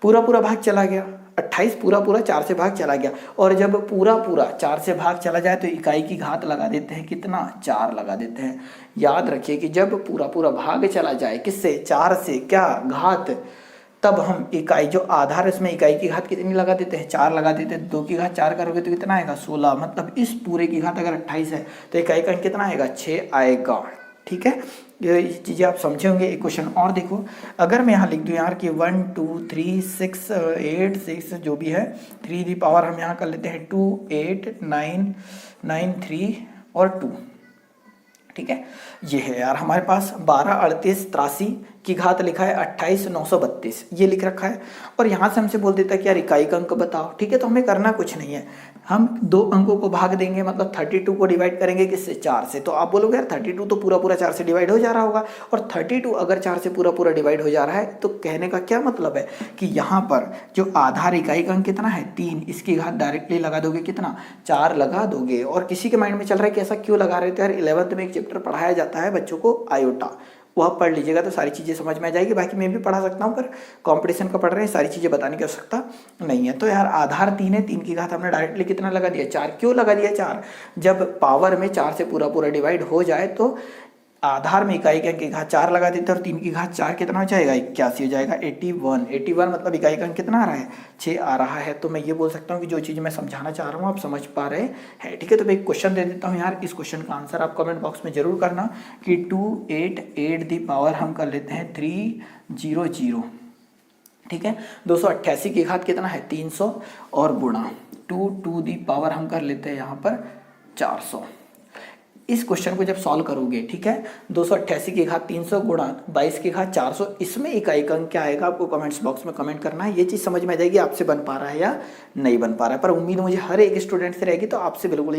पूरा पूरा भाग चला गया, 28 पूरा पूरा 4 से भाग चला गया। और जब पूरा पूरा 4 से भाग चला जाए तो इकाई की घात लगा देते हैं, कितना, 4 लगा देते हैं। याद रखिए कि जब पूरा पूरा भाग चला जाए किससे, 4 से, क्या, घात, तब हम इकाई जो आधार है इसमें इकाई की घात कितनी लगा देते हैं, 4 लगा देते हैं। 2 की घात 4 करोगे तो कितना आएगा, 16। मतलब इस पूरे की घात अगर 28 है तो इकाई का कितना आएगा, 6 आएगा। ठीक है, ये चीज़ें आप समझे होंगे। एक क्वेश्चन और देखो, अगर मैं यहाँ लिख दूँ यार कि 1 2 3 6 8 6 जो भी है, 3 दी पावर हम यहाँ कर लेते हैं 2 8 9 9 3 और 2। ठीक है, ये है यार हमारे पास 12 38 83 की घात लिखा है 28 932, ये लिख रखा है। और यहाँ से हमसे बोल देता है कि यार इकाई का अंक बताओ। ठीक है, तो हमें करना कुछ नहीं है, हम 2 अंकों को भाग देंगे, मतलब 32 को डिवाइड करेंगे किससे, 4 से। तो आप बोलोगे यार 32 तो पूरा पूरा 4 से डिवाइड हो जा रहा होगा, और 32 अगर 4 से पूरा पूरा डिवाइड हो जा रहा है तो कहने का क्या मतलब है कि यहाँ पर जो आधार इकाई का अंक कितना है, 3, इसकी घात डायरेक्टली लगा दोगे, कितना, 4 लगा दोगे। और किसी के माइंड में चल रहा है कि ऐसा क्यों लगा रहे थे यार, 11th में एक चैप्टर पढ़ाया जाता है बच्चों को आयोटा, वो आप पढ़ लीजिएगा तो सारी चीज़ें समझ में आ जाएगी। बाकी मैं भी पढ़ा सकता हूँ, पर कंपटीशन का पढ़ रहे हैं, सारी चीज़ें बताने की आवश्यकता नहीं है। तो यार आधार 3 है, 3 की घात हमने डायरेक्टली कितना लगा दिया, 4। क्यों लगा दिया 4, जब पावर में 4 से पूरा पूरा डिवाइड हो जाए तो आधार में इकाई के अंक की घात 4 लगा देते हैं, और 3 की घात 4 कितना हो जाएगा, 81 हो जाएगा। 81 मतलब इकाई का अंक कितना आ रहा है, 6 आ रहा है। तो मैं ये बोल सकता हूँ कि जो चीज़ मैं समझाना चाह रहा हूँ आप समझ पा रहे हैं। ठीक है, तो मैं एक क्वेश्चन दे देता हूँ यार, इस क्वेश्चन का आंसर आप कमेंट बॉक्स में जरूर करना कि 288 दी पावर हम कर लेते हैं 300। ठीक है, 288 की घात कितना है, 300, और गुणा 2 दी पावर हम कर लेते हैं यहाँ पर 400। इस क्वेश्चन को जब सॉल्व करोगे, ठीक है, 288 की घात 300 गुणा 22 की घात 400, इसमें इकाई का अंक क्या आएगा आपको कमेंट्स बॉक्स में कमेंट करना है। ये चीज़ समझ में आ जाएगी आपसे बन पा रहा है या नहीं बन पा रहा है, पर उम्मीद मुझे हर एक स्टूडेंट से रहेगी, तो आपसे बिल्कुल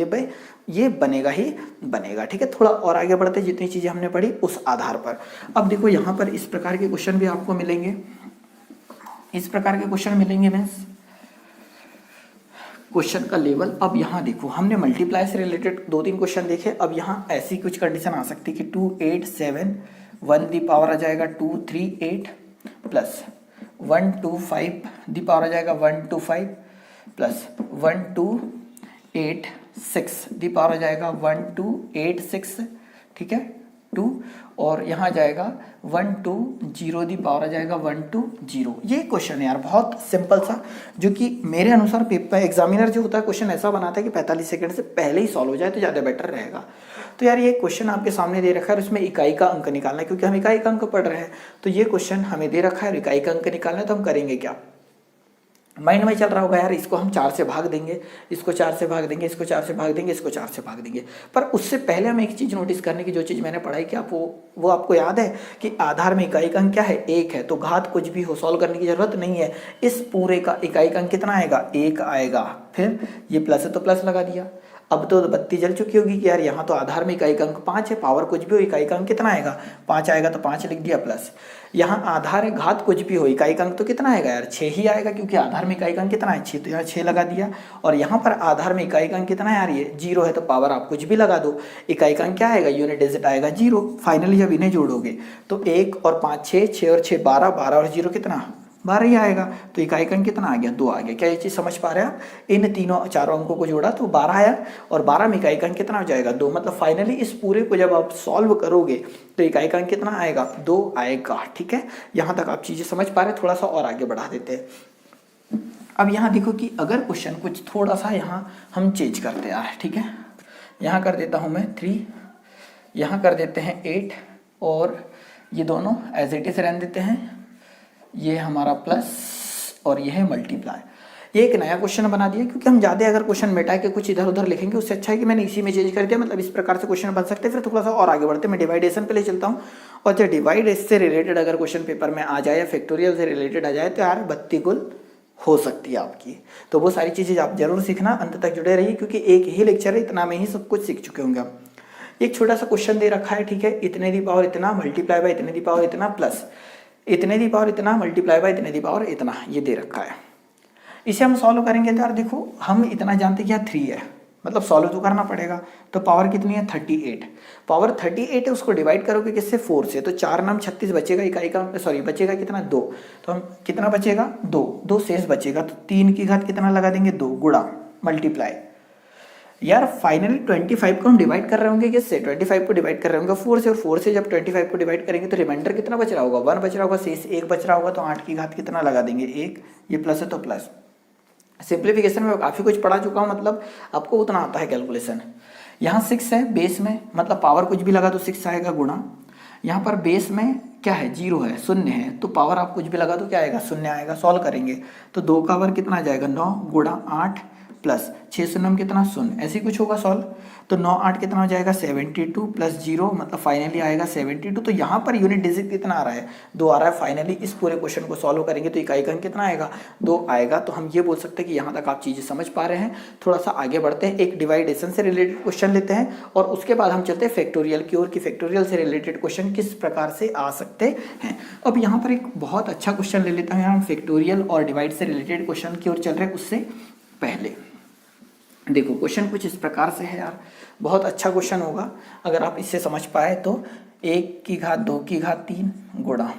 ये बनेगा ही बनेगा। ठीक है, थोड़ा और आगे बढ़ते जितनी चीज़ें हमने पढ़ी उस आधार पर। अब देखो यहाँ पर इस प्रकार के क्वेश्चन भी आपको मिलेंगे, इस प्रकार के क्वेश्चन मिलेंगे मीन्स क्वेश्चन का लेवल। अब यहाँ देखो हमने मल्टीप्लाई से रिलेटेड 2-3 क्वेश्चन देखे, अब यहाँ ऐसी कुछ कंडीशन आ सकती है कि 287 1 दी पावर आ जाएगा 238 प्लस 125 दी पावर आ जाएगा 125 प्लस 1286 दी पावर आ जाएगा 1286। ठीक है, 2, और यहाँ जाएगा 120 दी पावर आ जाएगा 120। ये क्वेश्चन है यार बहुत सिंपल सा, जो कि मेरे अनुसार पेपर एग्जामिनर जो होता है क्वेश्चन ऐसा बनाता है कि 45 सेकंड से पहले ही सॉल्व हो जाए तो ज़्यादा बेटर रहेगा। तो यार ये क्वेश्चन आपके सामने दे रखा है, उसमें इकाई का अंक निकालना है, क्योंकि हम इकाई का अंक पढ़ रहे हैं। तो ये क्वेश्चन हमें दे रखा है, इकाई का अंक निकालना है, तो हम करेंगे क्या, माइंड में चल रहा होगा यार इसको हम 4 से भाग देंगे, इसको 4 से भाग देंगे, इसको 4 से भाग देंगे, इसको 4 से भाग देंगे। पर उससे पहले हम एक चीज़ नोटिस करने की, जो चीज़ मैंने पढ़ाई कि आप वो आपको याद है कि आधार में इकाई का अंक क्या है, 1 है, तो घात कुछ भी हो सॉल्व करने की जरूरत नहीं है। इस पूरे का इकाई का अंक कितना आएगा, 1 आएगा। फिर ये प्लस है तो प्लस लगा दिया। अब तो बत्ती जल चुकी होगी कि यार यहाँ तो आधार में इकाई का अंक 5 है, पावर कुछ भी हो इकाई का अंक कितना आएगा 5 आएगा, तो 5 लिख दिया प्लस। यहाँ आधार है, घात कुछ भी हो इकाई का अंक तो कितना आएगा यार 6 ही आएगा, क्योंकि आधार में इकाई का अंक कितना है 6, तो यहाँ 6 लगा दिया। और यहाँ पर आधार में इकाई का अंक कितना है यार ये 0 है, तो पावर आप कुछ भी लगा दो, इकाई का अंक क्या आएगा यूनिट डिजिट आएगा 0। फाइनली जब इन्हें जोड़ोगे तो 1 और 5 6, 6 और 6 12, 12 और 0 कितना 12 ही आएगा, तो इकाई का अंक कितना आ गया 2 आ गया। क्या ये चीज़ समझ पा रहे हैं आप? इन तीनों चारों अंकों को जोड़ा तो 12 आया, और 12 में इकाई का अंक कितना हो जाएगा 2। मतलब फाइनली इस पूरे को जब आप सॉल्व करोगे तो इकाई का अंक कितना आएगा 2 आएगा। ठीक है, यहाँ तक आप चीज़ें समझ पा रहे हैं, थोड़ा सा और आगे बढ़ा देते हैं। अब यहाँ देखो कि अगर क्वेश्चन कुछ थोड़ा सा यहाँ हम चेंज करते हैं, ठीक है, यहाँ कर देता हूँ मैं 3, यहाँ कर देते हैं 8, और ये दोनों एज इट इज रहने देते हैं, ये हमारा प्लस और ये है मल्टीप्लाई। ये एक नया क्वेश्चन बना दिया, क्योंकि हम ज़्यादा अगर क्वेश्चन मिटा के कुछ इधर उधर लिखेंगे उससे अच्छा है कि मैंने इसी में चेंज कर दिया। मतलब इस प्रकार से क्वेश्चन बन सकते हैं। फिर थोड़ा सा और आगे बढ़ते हैं, मैं डिवाइडेशन पे ले चलता हूँ। और जब डिवाइड से रिलेटेड अगर क्वेश्चन पेपर में आ जाए या फैक्टोरियल से रिलेटेड आ जाए तो यार बत्ती गुल हो सकती है आपकी। तो वो सारी चीज़ें आप जरूर सीखना, अंत तक जुड़े रहिए, क्योंकि एक ही लेक्चर है, इतना में ही सब कुछ सीख चुके होंगे हम। एक छोटा सा क्वेश्चन दे रखा है, ठीक है, इतने दी पावर इतना मल्टीप्लाई बाय इतने दी पावर इतना प्लस इतने दी पावर इतना मल्टीप्लाई बाय इतने दी पावर इतना, ये दे रखा है। इसे हम सॉल्व करेंगे तो यार देखो हम इतना जानते हैं कि 3 है, मतलब सॉल्व तो करना पड़ेगा। तो पावर कितनी है 38, पावर 38 है, उसको डिवाइड करोगे किससे 4 से, तो 4 नाम 36 बचेगा, इकाई का सॉरी बचेगा कितना 2, तो हम कितना बचेगा 2 शेष बचेगा, तो 3 की घात कितना लगा देंगे 2 गुणा मल्टीप्लाई। यार फाइनली 25 को हम डिवाइड कर रहे होंगे किससे, 25 को डिवाइड कर रहे होंगे 4 से, और 4 से जब 25 को डिवाइड करेंगे तो रिमाइंडर कितना बच रहा होगा 1 बच रहा होगा, शेष 1 बच रहा होगा, तो 8 की घात कितना लगा देंगे 1, ये प्लस है तो प्लस। सिंप्लीफिकेशन में काफ़ी कुछ पढ़ा चुका हूँ, मतलब आपको उतना आता है कैलकुलेशन। यहाँ 6 है बेस में, मतलब पावर कुछ भी लगा तो 6 आएगा गुणा। यहाँ पर बेस में क्या है 0 है, शून्य है, तो पावर आप कुछ भी लगा तो क्या आएगा 0 आएगा। सॉल्व करेंगे तो 2 का पावर कितना आ जाएगा 9 गुणा 8 प्लस 6 शून्य कितना 0, ऐसे कुछ होगा सॉल्व। तो 9 8 कितना हो जाएगा 72 प्लस 0, मतलब फाइनली आएगा 72। तो यहाँ पर यूनिट डिजिट कितना आ रहा है 2 आ रहा है। फाइनली इस पूरे क्वेश्चन को सॉल्व करेंगे तो इकाई का अंक कितना आएगा 2 आएगा। तो हम ये बोल सकते हैं कि यहाँ तक आप चीज़ें समझ पा रहे हैं। थोड़ा सा आगे बढ़ते हैं, एक डिवाइडेशन से रिलेटेड क्वेश्चन लेते हैं और उसके बाद हम चलते हैं फैक्टोरियल की ओर, कि फैक्टोरियल से रिलेटेड क्वेश्चन किस प्रकार से आ सकते हैं। अब यहाँ पर एक बहुत अच्छा क्वेश्चन ले लेता हूँ, हम फैक्टोरियल और डिवाइड से रिलेटेड क्वेश्चन की ओर चल रहे हैं। उससे पहले देखो क्वेश्चन कुछ इस प्रकार से है यार, बहुत अच्छा क्वेश्चन होगा अगर आप इससे समझ पाए तो। 1 की घात 2 की घात 3 गुणा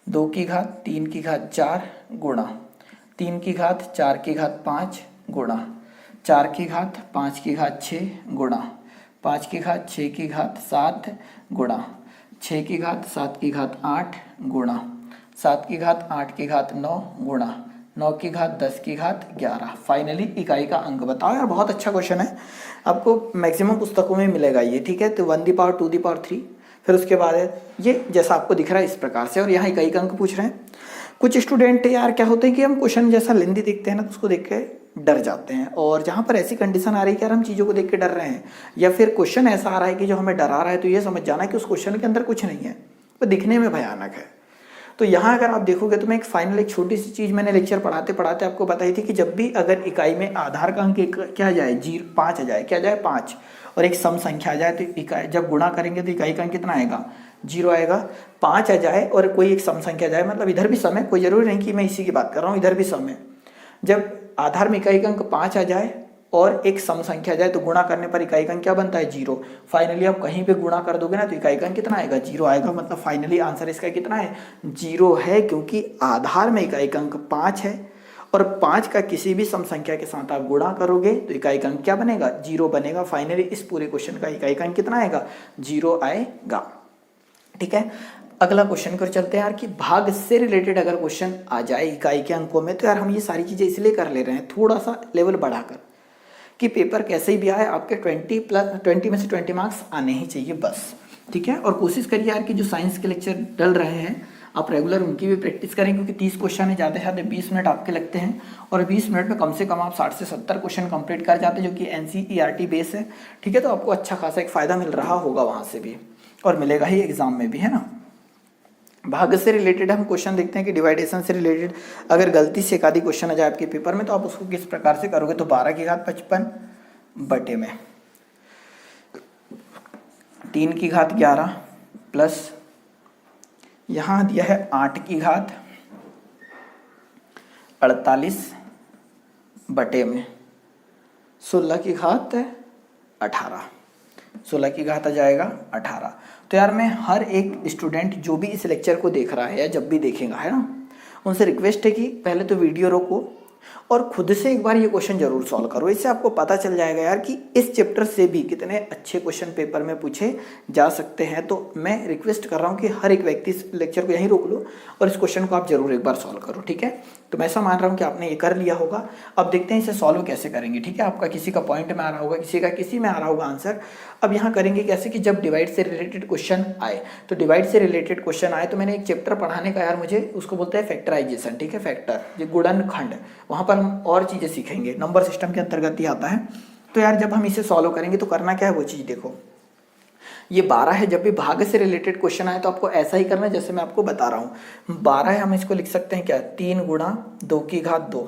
2 की घात 3 की घात 4 गुणा 3 की घात 4 की घात 5 गुणा 4 की घात 5 की घात 6 गुणा 5 की घात 6 की घात 7 गुणा 6 की घात 7 की घात 8 गुणा 7 की घात 8 की घात 9 गुणा 9 की घात 10 की घात 11। फाइनली इकाई का अंक बताओ यार। बहुत अच्छा क्वेश्चन है, आपको मैक्सिमम पुस्तकों में मिलेगा ये, ठीक है। तो 1 दी पावर 2 दी पावर 3, फिर उसके बाद है ये जैसा आपको दिख रहा है इस प्रकार से, और यहाँ इकाई का अंक पूछ रहे हैं। कुछ स्टूडेंट यार क्या होते हैं कि हम क्वेश्चन जैसा लेंदी देखते हैं ना तो उसको देख के डर जाते हैं, और जहाँ पर ऐसी कंडीशन आ रही है कि यार हम चीज़ों को देख के डर रहे हैं, या फिर क्वेश्चन ऐसा आ रहा है कि जो हमें डरा रहा है, तो ये समझ जाना कि उस क्वेश्चन के अंदर कुछ नहीं है, वो दिखने में भयानक है। तो यहाँ अगर आप देखोगे तो मैं एक छोटी सी चीज़ मैंने लेक्चर पढ़ाते पढ़ाते आपको बताई थी कि जब भी अगर इकाई में आधार का अंक क्या आ जाए 5 आ जाए, क्या आ जाए 5, और एक सम संख्या आ जाए तो इकाई जब गुणा करेंगे तो इकाई का अंक कितना आएगा 0 आएगा। 5 आ जाए और कोई एक सम संख्या आ जाए, मतलब इधर भी सम है, कोई जरूरी नहीं कि मैं इसी की बात कर रहा हूँ, इधर भी सम है। जब आधार में इकाई का अंक 5 आ जाए और एक सम संख्या आ जाए तो गुणा करने पर इकाई का अंक क्या बनता है 0। फाइनली आप कहीं पे गुणा कर दोगे ना तो इकाई का अंक कितना आएगा 0 आएगा। मतलब फाइनली आंसर इसका कितना है 0 है, क्योंकि आधार में इकाई का अंक 5 है और 5 का किसी भी सम संख्या के साथ आप गुणा करोगे तो इकाई का अंक क्या बनेगा 0 बनेगा। फाइनली इस पूरे क्वेश्चन का इकाई का अंक कितना आएगा 0 आएगा। ठीक है, अगला क्वेश्चन पर चलते हैं यार, कि भाग से रिलेटेड अगर क्वेश्चन आ जाए इकाई के अंकों में तो यार हम ये सारी चीजें इसलिए कर ले रहे हैं थोड़ा सा लेवल बढ़ाकर, कि पेपर कैसे ही भी आए आपके 20 में से 20 मार्क्स आने ही चाहिए बस। ठीक है, और कोशिश करिए यार कि जो साइंस के लेक्चर डल रहे हैं आप रेगुलर उनकी भी प्रैक्टिस करें, क्योंकि 30 क्वेश्चन है, ज़्यादा से ज़्यादा 20 मिनट आपके लगते हैं, और 20 मिनट में कम से कम आप 60 से 70 क्वेश्चन कंप्लीट कर जाते हैं, जो कि NCERT बेस है। ठीक है, तो आपको अच्छा खासा एक फ़ायदा मिल रहा होगा वहाँ से भी, और मिलेगा ही एग्जाम में भी, है ना। भाग से रिलेटेड हम क्वेश्चन देखते हैं कि डिवाइडेशन से रिलेटेड अगर गलती से एक आधी क्वेश्चन आ जाए आपके पेपर में तो आप उसको किस प्रकार से करोगे। तो 12 की घात 55 बटे में 3 की घात 11 प्लस यहाँ दिया है 8 की घात 48 बटे में 16 की घात 18, 16 की घात आ जाएगा 18। तो यार मैं हर एक स्टूडेंट जो भी इस लेक्चर को देख रहा है या जब भी देखेगा, है ना, उनसे रिक्वेस्ट है कि पहले तो वीडियो रोको और खुद से एक बार ये क्वेश्चन जरूर सॉल्व करो। इससे आपको पता चल जाएगा यार कि इस चैप्टर से भी कितने अच्छे क्वेश्चन पेपर में पूछे जा सकते हैं। तो मैं रिक्वेस्ट कर रहा हूँ कि हर एक व्यक्ति इस लेक्चर को यहीं रोक लो और इस क्वेश्चन को आप जरूर एक बार सॉल्व करो, ठीक है। तो मैं ऐसा मान रहा हूँ कि आपने ये कर लिया होगा। अब देखते हैं इसे सॉल्व कैसे करेंगे, ठीक है। आपका किसी का पॉइंट में आ रहा होगा, किसी का किसी में आ रहा होगा आंसर। अब यहाँ करेंगे कैसे कि जब डिवाइड से रिलेटेड क्वेश्चन आए, तो डिवाइड से रिलेटेड क्वेश्चन आए तो मैंने एक चैप्टर पढ़ाने का यार, मुझे उसको बोलते हैं फैक्टराइजेशन, ठीक है, फैक्टर, ये गुणनखंड, वहाँ पर हम और चीज़ें सीखेंगे, नंबर सिस्टम के अंतर्गत ही आता है। तो यार जब हम इसे सॉल्व करेंगे तो करना क्या है वो चीज़ देखो। ये 12 है, जब भी भाग से रिलेटेड क्वेश्चन आए तो आपको ऐसा ही करना है जैसे मैं आपको बता रहा हूँ। 12 है, हम इसको लिख सकते हैं क्या, 3 गुणा 2 की घात 2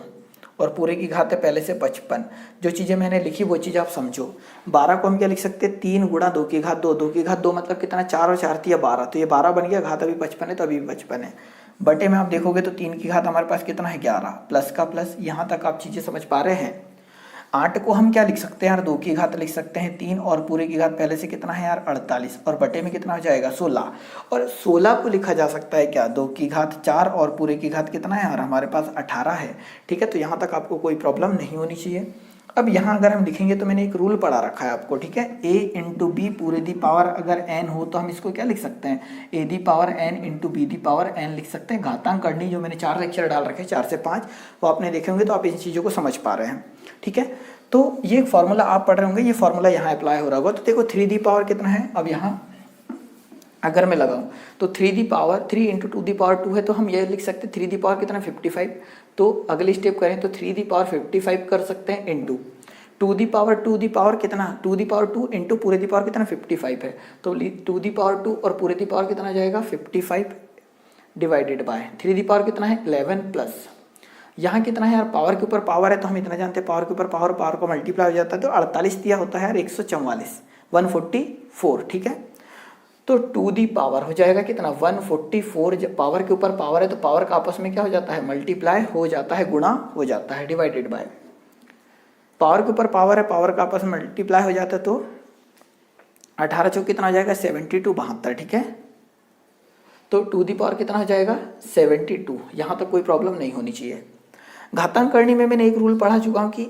और पूरे की घात है पहले से 55। जो चीज़ें मैंने लिखी वो चीज़ आप समझो। 12 को हम क्या लिख सकते हैं, 3 गुणा 2 की घात 2, 2 की घात 2 मतलब कितना, 4 और 4 या 12, तो ये 12 बन गया, घात अभी 55 है तो अभी भी 55 है। बटे में आप देखोगे तो 3 की घात हमारे पास कितना है 11, प्लस का प्लस, यहाँ तक आप चीज़ें समझ पा रहे हैं। 8 को हम क्या लिख सकते हैं यार, 2 की घात लिख सकते हैं 3 और पूरे की घात पहले से कितना है यार 48 और बटे में कितना हो जाएगा 16। और 16 को लिखा जा सकता है क्या, 2 की घात 4 और पूरे की घात कितना है यार हमारे पास 18 है, ठीक है। तो यहाँ तक आपको कोई प्रॉब्लम नहीं होनी चाहिए। अब यहाँ अगर हम लिखेंगे तो मैंने एक रूल पढ़ा रखा है आपको, ठीक है, a इंटू बी पूरे दी पावर अगर n हो तो हम इसको क्या लिख सकते हैं, a the power n into be the power n लिख सकते हैं। घातांक करनी जो मैंने 4 लेक्चर डाल रखे हैं 4 से 5, वो आपने देखे होंगे तो आप इन चीज़ों को समझ पा रहे हैं, ठीक है। तो ये फॉर्मूला आप पढ़ रहे होंगे, ये फॉर्मूला यहाँ अप्लाई हो रहा होगा। तो देखो 3 दी पावर कितना है, अब यहाँ अगर मैं लगाऊं तो 3 the power 3 into 2 the power 2 है, तो हम ये लिख सकते हैं 3 दी पावर कितना 55। तो अगली स्टेप करें तो 3 दी पावर 55 कर सकते हैं इंटू 2 दी पावर कितना, 2 दी पावर 2 इंटू पूरे दी पावर कितना 55 है, तो 2 दी पावर 2 और पूरे दी पावर कितना जाएगा 55 डिवाइडेड बाय 3 दी पावर कितना है 11 प्लस यहाँ कितना है यार, पावर के ऊपर पावर है तो हम इतना जानते हैं, पावर के ऊपर पावर, पावर को मल्टीप्लाई हो जाता है तो 48 दिया होता है यार 144 144, ठीक है। तो 2 दी पावर हो जाएगा कितना 144, जब पावर के ऊपर पावर है तो पावर का आपस में क्या हो जाता है, मल्टीप्लाई हो जाता है, गुणा हो जाता है, डिवाइडेड बाय, पावर के ऊपर पावर है, पावर का आपस में मल्टीप्लाई हो जाता है तो 18 चौक कितना हो जाएगा 72, 72, ठीक है। तो 2 दी पावर कितना हो जाएगा 72, यहाँ तक कोई प्रॉब्लम नहीं होनी चाहिए। घातांक करनी में मैंने एक रूल पढ़ा चुका हूँ कि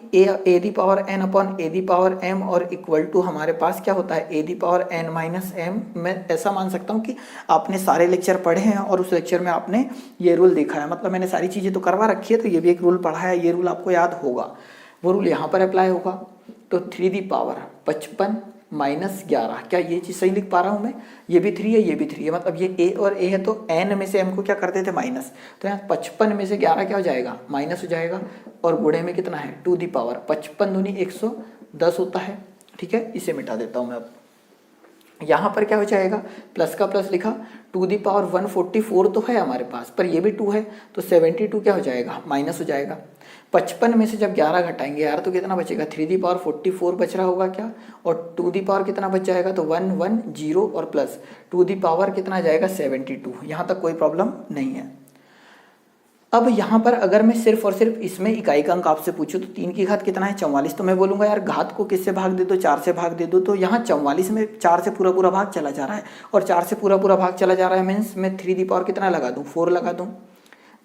a the power n upon a the power m और इक्वल टू हमारे पास क्या होता है a the power n minus m। मैं ऐसा मान सकता हूँ कि आपने सारे लेक्चर पढ़े हैं और उस लेक्चर में आपने ये रूल देखा है, मतलब मैंने सारी चीज़ें तो करवा रखी है, तो ये भी एक रूल पढ़ा है, ये रूल आपको याद होगा, वो रूल यहाँ पर अप्लाई होगा। तो 3 दी पावर 55 माइनस 11, क्या ये चीज़ सही लिख पा रहा हूँ मैं, ये भी 3 है ये भी 3 है, मतलब ये a और a है तो n में से m को क्या करते थे माइनस, तो यहाँ 55 में से 11 क्या हो जाएगा माइनस हो जाएगा, और गुणे में कितना है 2 दी पावर 55 दूनी 110 होता है, ठीक है। इसे मिटा देता हूँ मैं। अब यहाँ पर क्या हो जाएगा, प्लस का प्लस लिखा, 2 दी पावर 144 तो है हमारे पास, पर ये भी 2 है तो 72 क्या हो जाएगा माइनस हो जाएगा। 55 में से जब 11 घटाएंगे यार तो कितना बचेगा, 3 दी पावर 44 बच रहा होगा क्या, और 2 दी पावर कितना बच जाएगा, तो 110 और प्लस 2 दी पावर कितना जाएगा 72, यहाँ तक कोई प्रॉब्लम नहीं है। अब यहाँ पर अगर मैं सिर्फ और सिर्फ इसमें इकाई का अंक आपसे पूछूं तो 3 की घात कितना है 44, तो मैं बोलूँगा यार घात को किससे भाग दे दो, 4 से भाग दे दो। तो यहाँ 44 में 4 से पूरा पूरा भाग चला जा रहा है, और 4 से पूरा पूरा भाग चला जा रहा है मीन्स मैं 3 दी पावर कितना लगा दूँ 4 लगा दूँ।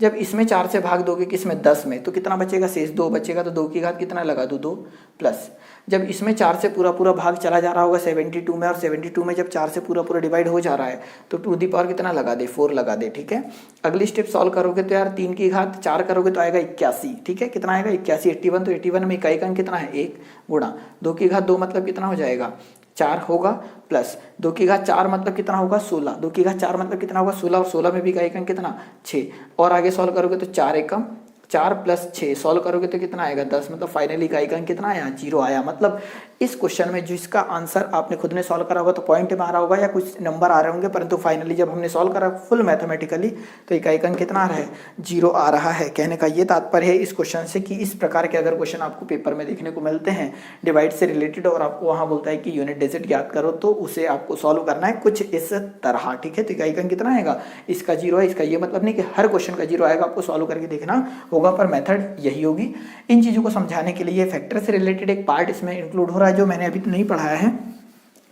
जब इसमें 4 से भाग दोगे किसमें 10 में, तो कितना बचेगा शेष 2 बचेगा, तो 2 की घात कितना लगा दूँ 2 प्लस, जब इसमें 4 से पूरा पूरा भाग चला जा रहा होगा 72 में, और 72 में जब 4 से पूरा पूरा डिवाइड हो जा रहा है तो 2 दी पावर कितना लगा दे 4 लगा दे, ठीक है। अगली स्टेप सॉल्व करोगे तो यार 3 की घात 4 करोगे तो आएगा 81, ठीक है, कितना आएगा 81, 81, तो 81 में इकाई का अंक कितना है 1 गुणा 2 की घात 2 मतलब कितना हो जाएगा 4 होगा, प्लस 2 की घात 4 मतलब कितना होगा 16, 2 की घात 4 मतलब कितना होगा 16, और 16 में भी इकाई का अंक कितना 6, और आगे सॉल्व करोगे तो 4 एकम 4 प्लस 6 सॉल्व करोगे तो कितना आएगा 10, मतलब फाइनली इकाई का अंक कितना आया 0 आया। मतलब इस क्वेश्चन में जिसका आंसर आपने खुद ने सॉल्व करा होगा तो पॉइंट में आ रहा होगा या कुछ नंबर आ रहे होंगे, परंतु फाइनली जब हमने सॉल्व करा फुल मैथमेटिकली तो इकाई का अंक कितना आ रहा है 0 आ रहा है। कहने का ये तात्पर्य है इस क्वेश्चन से कि इस प्रकार के अगर क्वेश्चन आपको पेपर में देखने को मिलते हैं डिवाइड से रिलेटेड और आपको वहाँ बोलता है कि यूनिट डिजिट ज्ञात करो तो उसे आपको सॉल्व करना है कुछ इस तरह, ठीक है। तो इकाई का अंक कितना आएगा, इसका 0 है, इसका ये मतलब नहीं कि हर क्वेश्चन का 0 आएगा, आपको सॉल्व करके देखना होगा, पर मेथड यही होगी। इन चीज़ों को समझाने के लिए फैक्टर से रिलेटेड एक पार्ट इसमें इंक्लूड हो रहा है जो मैंने अभी तो नहीं पढ़ाया है।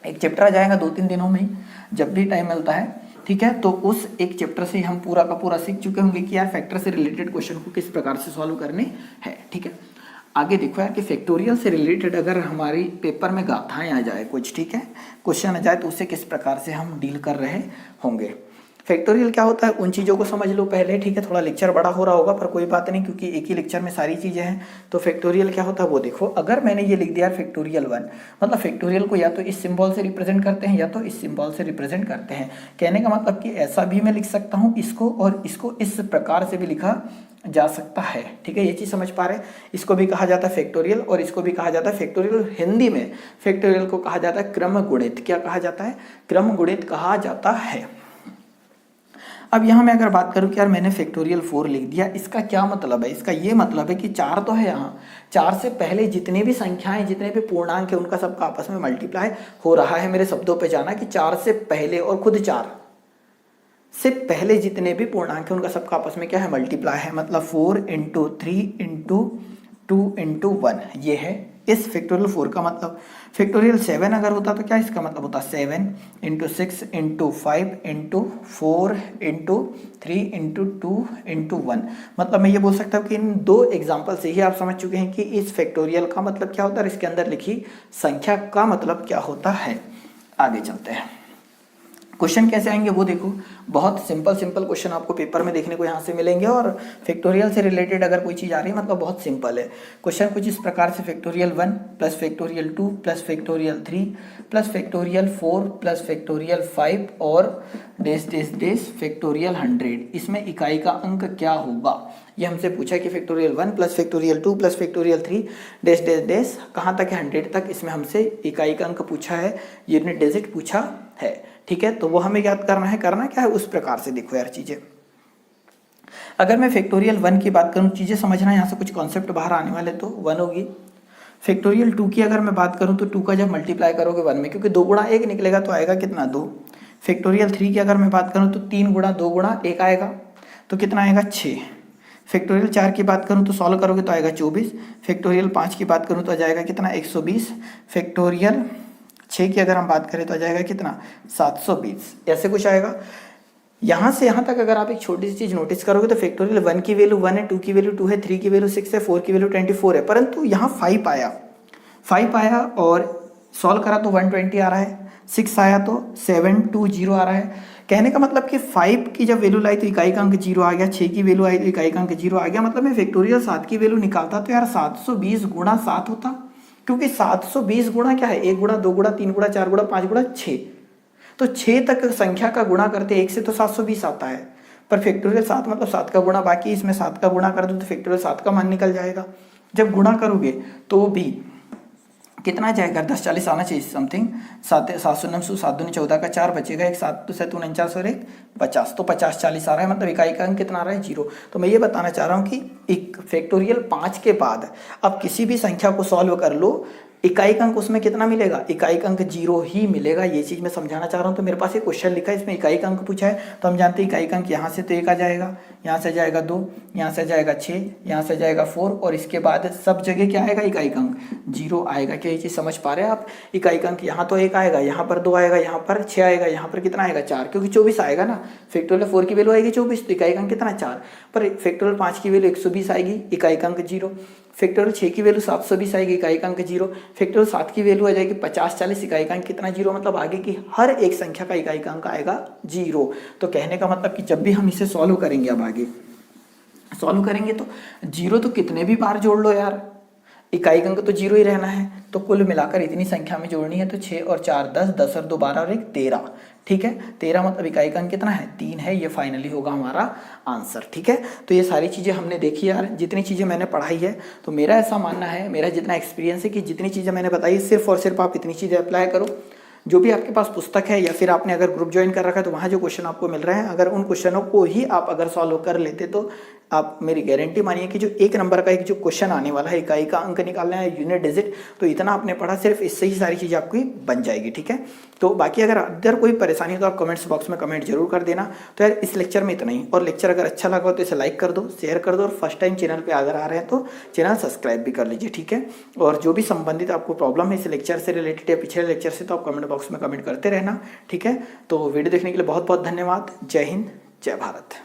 एक चैप्टर आ जाएगा 2-3 दिनों में ही जब भी टाइम मिलता है, ठीक है। तो उस एक चैप्टर से हम पूरा का पूरा सीख चुके होंगे कि यार फैक्टर से रिलेटेड क्वेश्चन को किस प्रकार से सॉल्व करने हैं, ठीक है। आगे देखो यार कि फैक्टोरियल से रिलेटेड अगर हमारी पेपर में गाथाएं आ जाए कुछ, ठीक है, क्वेश्चन आ जाए तो उसे किस प्रकार से हम डील कर रहे होंगे। फैक्टोरियल क्या होता है उन चीज़ों को समझ लो पहले, ठीक है। थोड़ा लेक्चर बड़ा हो रहा होगा पर कोई बात नहीं क्योंकि एक ही लेक्चर में सारी चीज़ें हैं। तो फैक्टोरियल क्या होता है वो देखो, अगर मैंने ये लिख दिया फैक्टोरियल 1, मतलब फैक्टोरियल को या तो इस सिंबल से रिप्रेजेंट करते हैं या तो इस सिंबल से रिप्रेजेंट करते हैं। कहने का मतलब कि ऐसा भी मैं लिख सकता हूँ इसको, और इसको इस प्रकार से भी लिखा जा सकता है, ठीक है। ये चीज़ समझ पा रहे हैं। इसको भी कहा जाता है फैक्टोरियल और इसको भी कहा जाता है फैक्टोरियल। हिंदी में फैक्टोरियल को कहा जाता है क्रम गुणित। क्या कहा जाता है, क्रम गुणित कहा जाता है। अब यहाँ मैं अगर बात करूँ कि यार मैंने फैक्टोरियल 4 लिख दिया, इसका क्या मतलब है, इसका ये मतलब है कि 4 तो है यहाँ, 4 से पहले जितने भी संख्याएं जितने भी पूर्णांक है उनका सबका आपस में मल्टीप्लाई हो रहा है। मेरे शब्दों पे जाना कि 4 से पहले और खुद 4 से पहले जितने भी पूर्णांक है उनका सबका आपस में क्या है मल्टीप्लाई है। मतलब 4 × 3 × 2 × 1 ये है इस फैक्टोरियल 4 का मतलब। फैक्टोरियल 7 अगर होता तो क्या इसका मतलब होता 7 × 6 × 5 × 4 × 3 × 2 × 1। मतलब मैं ये बोल सकता हूँ कि इन 2 एग्जाम्पल से ही आप समझ चुके हैं कि इस फैक्टोरियल का मतलब क्या होता है और इसके अंदर लिखी संख्या का मतलब क्या होता है। आगे चलते हैं, क्वेश्चन कैसे आएंगे वो देखो। बहुत सिंपल क्वेश्चन आपको पेपर में देखने को यहाँ से मिलेंगे और फैक्टोरियल से रिलेटेड अगर कोई चीज़ आ रही है मतलब बहुत सिंपल है। क्वेश्चन कुछ इस प्रकार से factorial 1 plus factorial 2 plus factorial 3 plus factorial 4 plus factorial 5 और डेस डेस डेस फैक्टोरियल 100, इसमें इकाई का अंक क्या होगा। ये हमसे पूछा है कि factorial 1 plus factorial 2 plus factorial 3 डेस डेस डेस कहाँ तक है 100 तक, इसमें हमसे इकाई का अंक पूछा है, यूनिट डिजिट पूछा है, ठीक है। तो वो हमें याद करना है, करना क्या है उस प्रकार से देखो यार चीजें। अगर मैं फैक्टोरियल 1 की बात करूं, चीजें समझना यहाँ से कुछ कॉन्सेप्ट बाहर आने वाले, तो 1 होगी। फैक्टोरियल 2 की अगर मैं बात करूं तो 2 का जब मल्टीप्लाई करोगे 1 में, क्योंकि 2 गुणा 1 निकलेगा तो आएगा कितना 2। फैक्टोरियल 3 की अगर मैं बात करूं तो 3 गुणा 2 गुणा 1 आएगा तो कितना आएगा 6। फैक्टोरियल 4 की बात करूं तो सॉल्व करोगे तो आएगा 24। फैक्टोरियल 5 की बात करूं तो आ जाएगा कितना 120। फैक्टोरियल 6 की अगर हम बात करें तो आ जाएगा कितना 720, ऐसे कुछ आएगा। यहाँ से यहाँ तक अगर आप एक छोटी सी चीज़ नोटिस करोगे तो फैक्टोरियल 1 की वैल्यू 1 है, 2 की वैल्यू 2 है, 3 की वैल्यू 6 है, 4 की वैल्यू 24 है, परंतु यहाँ 5 आया और सॉल्व करा तो 120 आ रहा है, 6 आया तो 720 आ रहा है। कहने का मतलब कि 5 की जब वैल्यू लाई तो इकाई का अंक 0 आ गया, 6 की वैल्यू आई तो इकाई का अंक 0 आ गया। मतलब मैं फैक्टोरियल 7 की वैल्यू निकालता तो यार 720 गुणा 7 होता, क्योंकि 720 गुणा क्या है 1 गुणा 2 गुणा 3 गुणा 4 गुणा 5 गुणा 6, तो 6 तक संख्या का गुणा करते 1 से तो 720 आता है। पर फैक्टोरियल 7 मतलब 7 का गुणा, बाकी इसमें 7 का गुणा कर दो तो फैक्टोरियल 7 का मान निकल जाएगा। जब गुणा करोगे तो भी कितना जाएगा 10 40 आना चाहिए समथिंग, 7 7 9 7 दूनी 14 का 4 बचेगा, 1 7 2 7 49 और 1 50, तो 50 40 आ रहा है, मतलब इकाई का अंक कितना आ रहा है 0। तो मैं ये बताना चाह रहा हूँ कि एक फैक्टोरियल 5 के बाद अब किसी भी संख्या को सॉल्व कर लो, इकाई का अंक उसमें कितना मिलेगा, इकाई का अंक 0 ही मिलेगा। ये चीज़ मैं समझाना चाह रहा हूँ। तो मेरे पास एक क्वेश्चन लिखा है, इसमें इकाई का अंक पूछा है, तो हम जानते हैं इकाई का अंक यहाँ से तो 1 आ जाएगा, यहाँ से जाएगा 2, यहाँ से जाएगा 6, यहाँ से जाएगा 4 और इसके बाद सब जगह क्या आएगा इकाई का अंक 0 आएगा। क्या ये चीज़ समझ पा रहे हैं आप। इकाई का अंक यहाँ तो 1 आएगा, यहाँ पर 2 आएगा, यहाँ पर 6 आएगा, यहाँ पर कितना आएगा 4, क्योंकि 24 आएगा ना। फैक्टोरियल 4 की वैल्यू आएगी 24, तो इकाई का अंक कितना 4, पर फैक्टोरियल 5 की वैल्यू 120 आएगी, इकाई का अंक 0। फैक्टोरियल 6 की वैल्यू 720 आएगी, इकाई का अंक 0। फैक्टोरियल 7 की वैल्यू आ जाएगी 50 40, इकाई का अंक कितना 0, मतलब आगे की हर एक संख्या का इकाई का अंक आएगा 0। तो कहने का मतलब कि जब भी हम इसे सॉल्व करेंगे, अब आगे सॉल्व करेंगे तो 0 तो कितने भी बार जोड़ लो यार, इकाई का अंक तो 0 ही रहना है। तो कुल मिलाकर इतनी संख्या में जोड़नी है, तो 6 और 4 10, 10 और 2 12 और 1 13, ठीक है। 13 मतलब इकाई का अंक कितना है, 3 है, ये फाइनली होगा हमारा आंसर। ठीक है, तो ये सारी चीज़ें हमने देखी यार, जितनी चीज़ें मैंने पढ़ाई है, तो मेरा ऐसा मानना है, मेरा जितना एक्सपीरियंस है कि जितनी चीज़ें मैंने बताई सिर्फ और सिर्फ आप इतनी चीज़ें अप्लाई करो। जो भी आपके पास पुस्तक है या फिर आपने अगर ग्रुप ज्वाइन कर रखा है तो वहाँ जो क्वेश्चन आपको मिल रहे हैं, अगर उन क्वेश्चनों को ही आप अगर सॉल्व कर लेते तो आप मेरी गारंटी मानिए कि जो 1 नंबर का एक जो क्वेश्चन आने वाला है, इकाई का अंक निकालना है, यूनिट डिजिट, तो इतना आपने पढ़ा, सिर्फ इससे ही सारी चीज़ें आपकी बन जाएगी। ठीक है, तो बाकी अगर अदर कोई परेशानी हो तो आप कमेंट्स बॉक्स में कमेंट जरूर कर देना। तो यार इस लेक्चर में इतना ही, और लेक्चर अगर अच्छा लगा हो तो इसे लाइक कर दो, शेयर कर दो, और फर्स्ट टाइम चैनल पे अगर आ रहे हैं तो चैनल सब्सक्राइब भी कर लीजिए। ठीक है, और जो भी संबंधित आपको प्रॉब्लम है इस लेक्चर से रिलेटेड या पिछले लेक्चर से, तो आप कमेंट बॉक्स में कमेंट करते रहना। ठीक है, तो वीडियो देखने के लिए बहुत बहुत धन्यवाद। जय हिंद, जय भारत।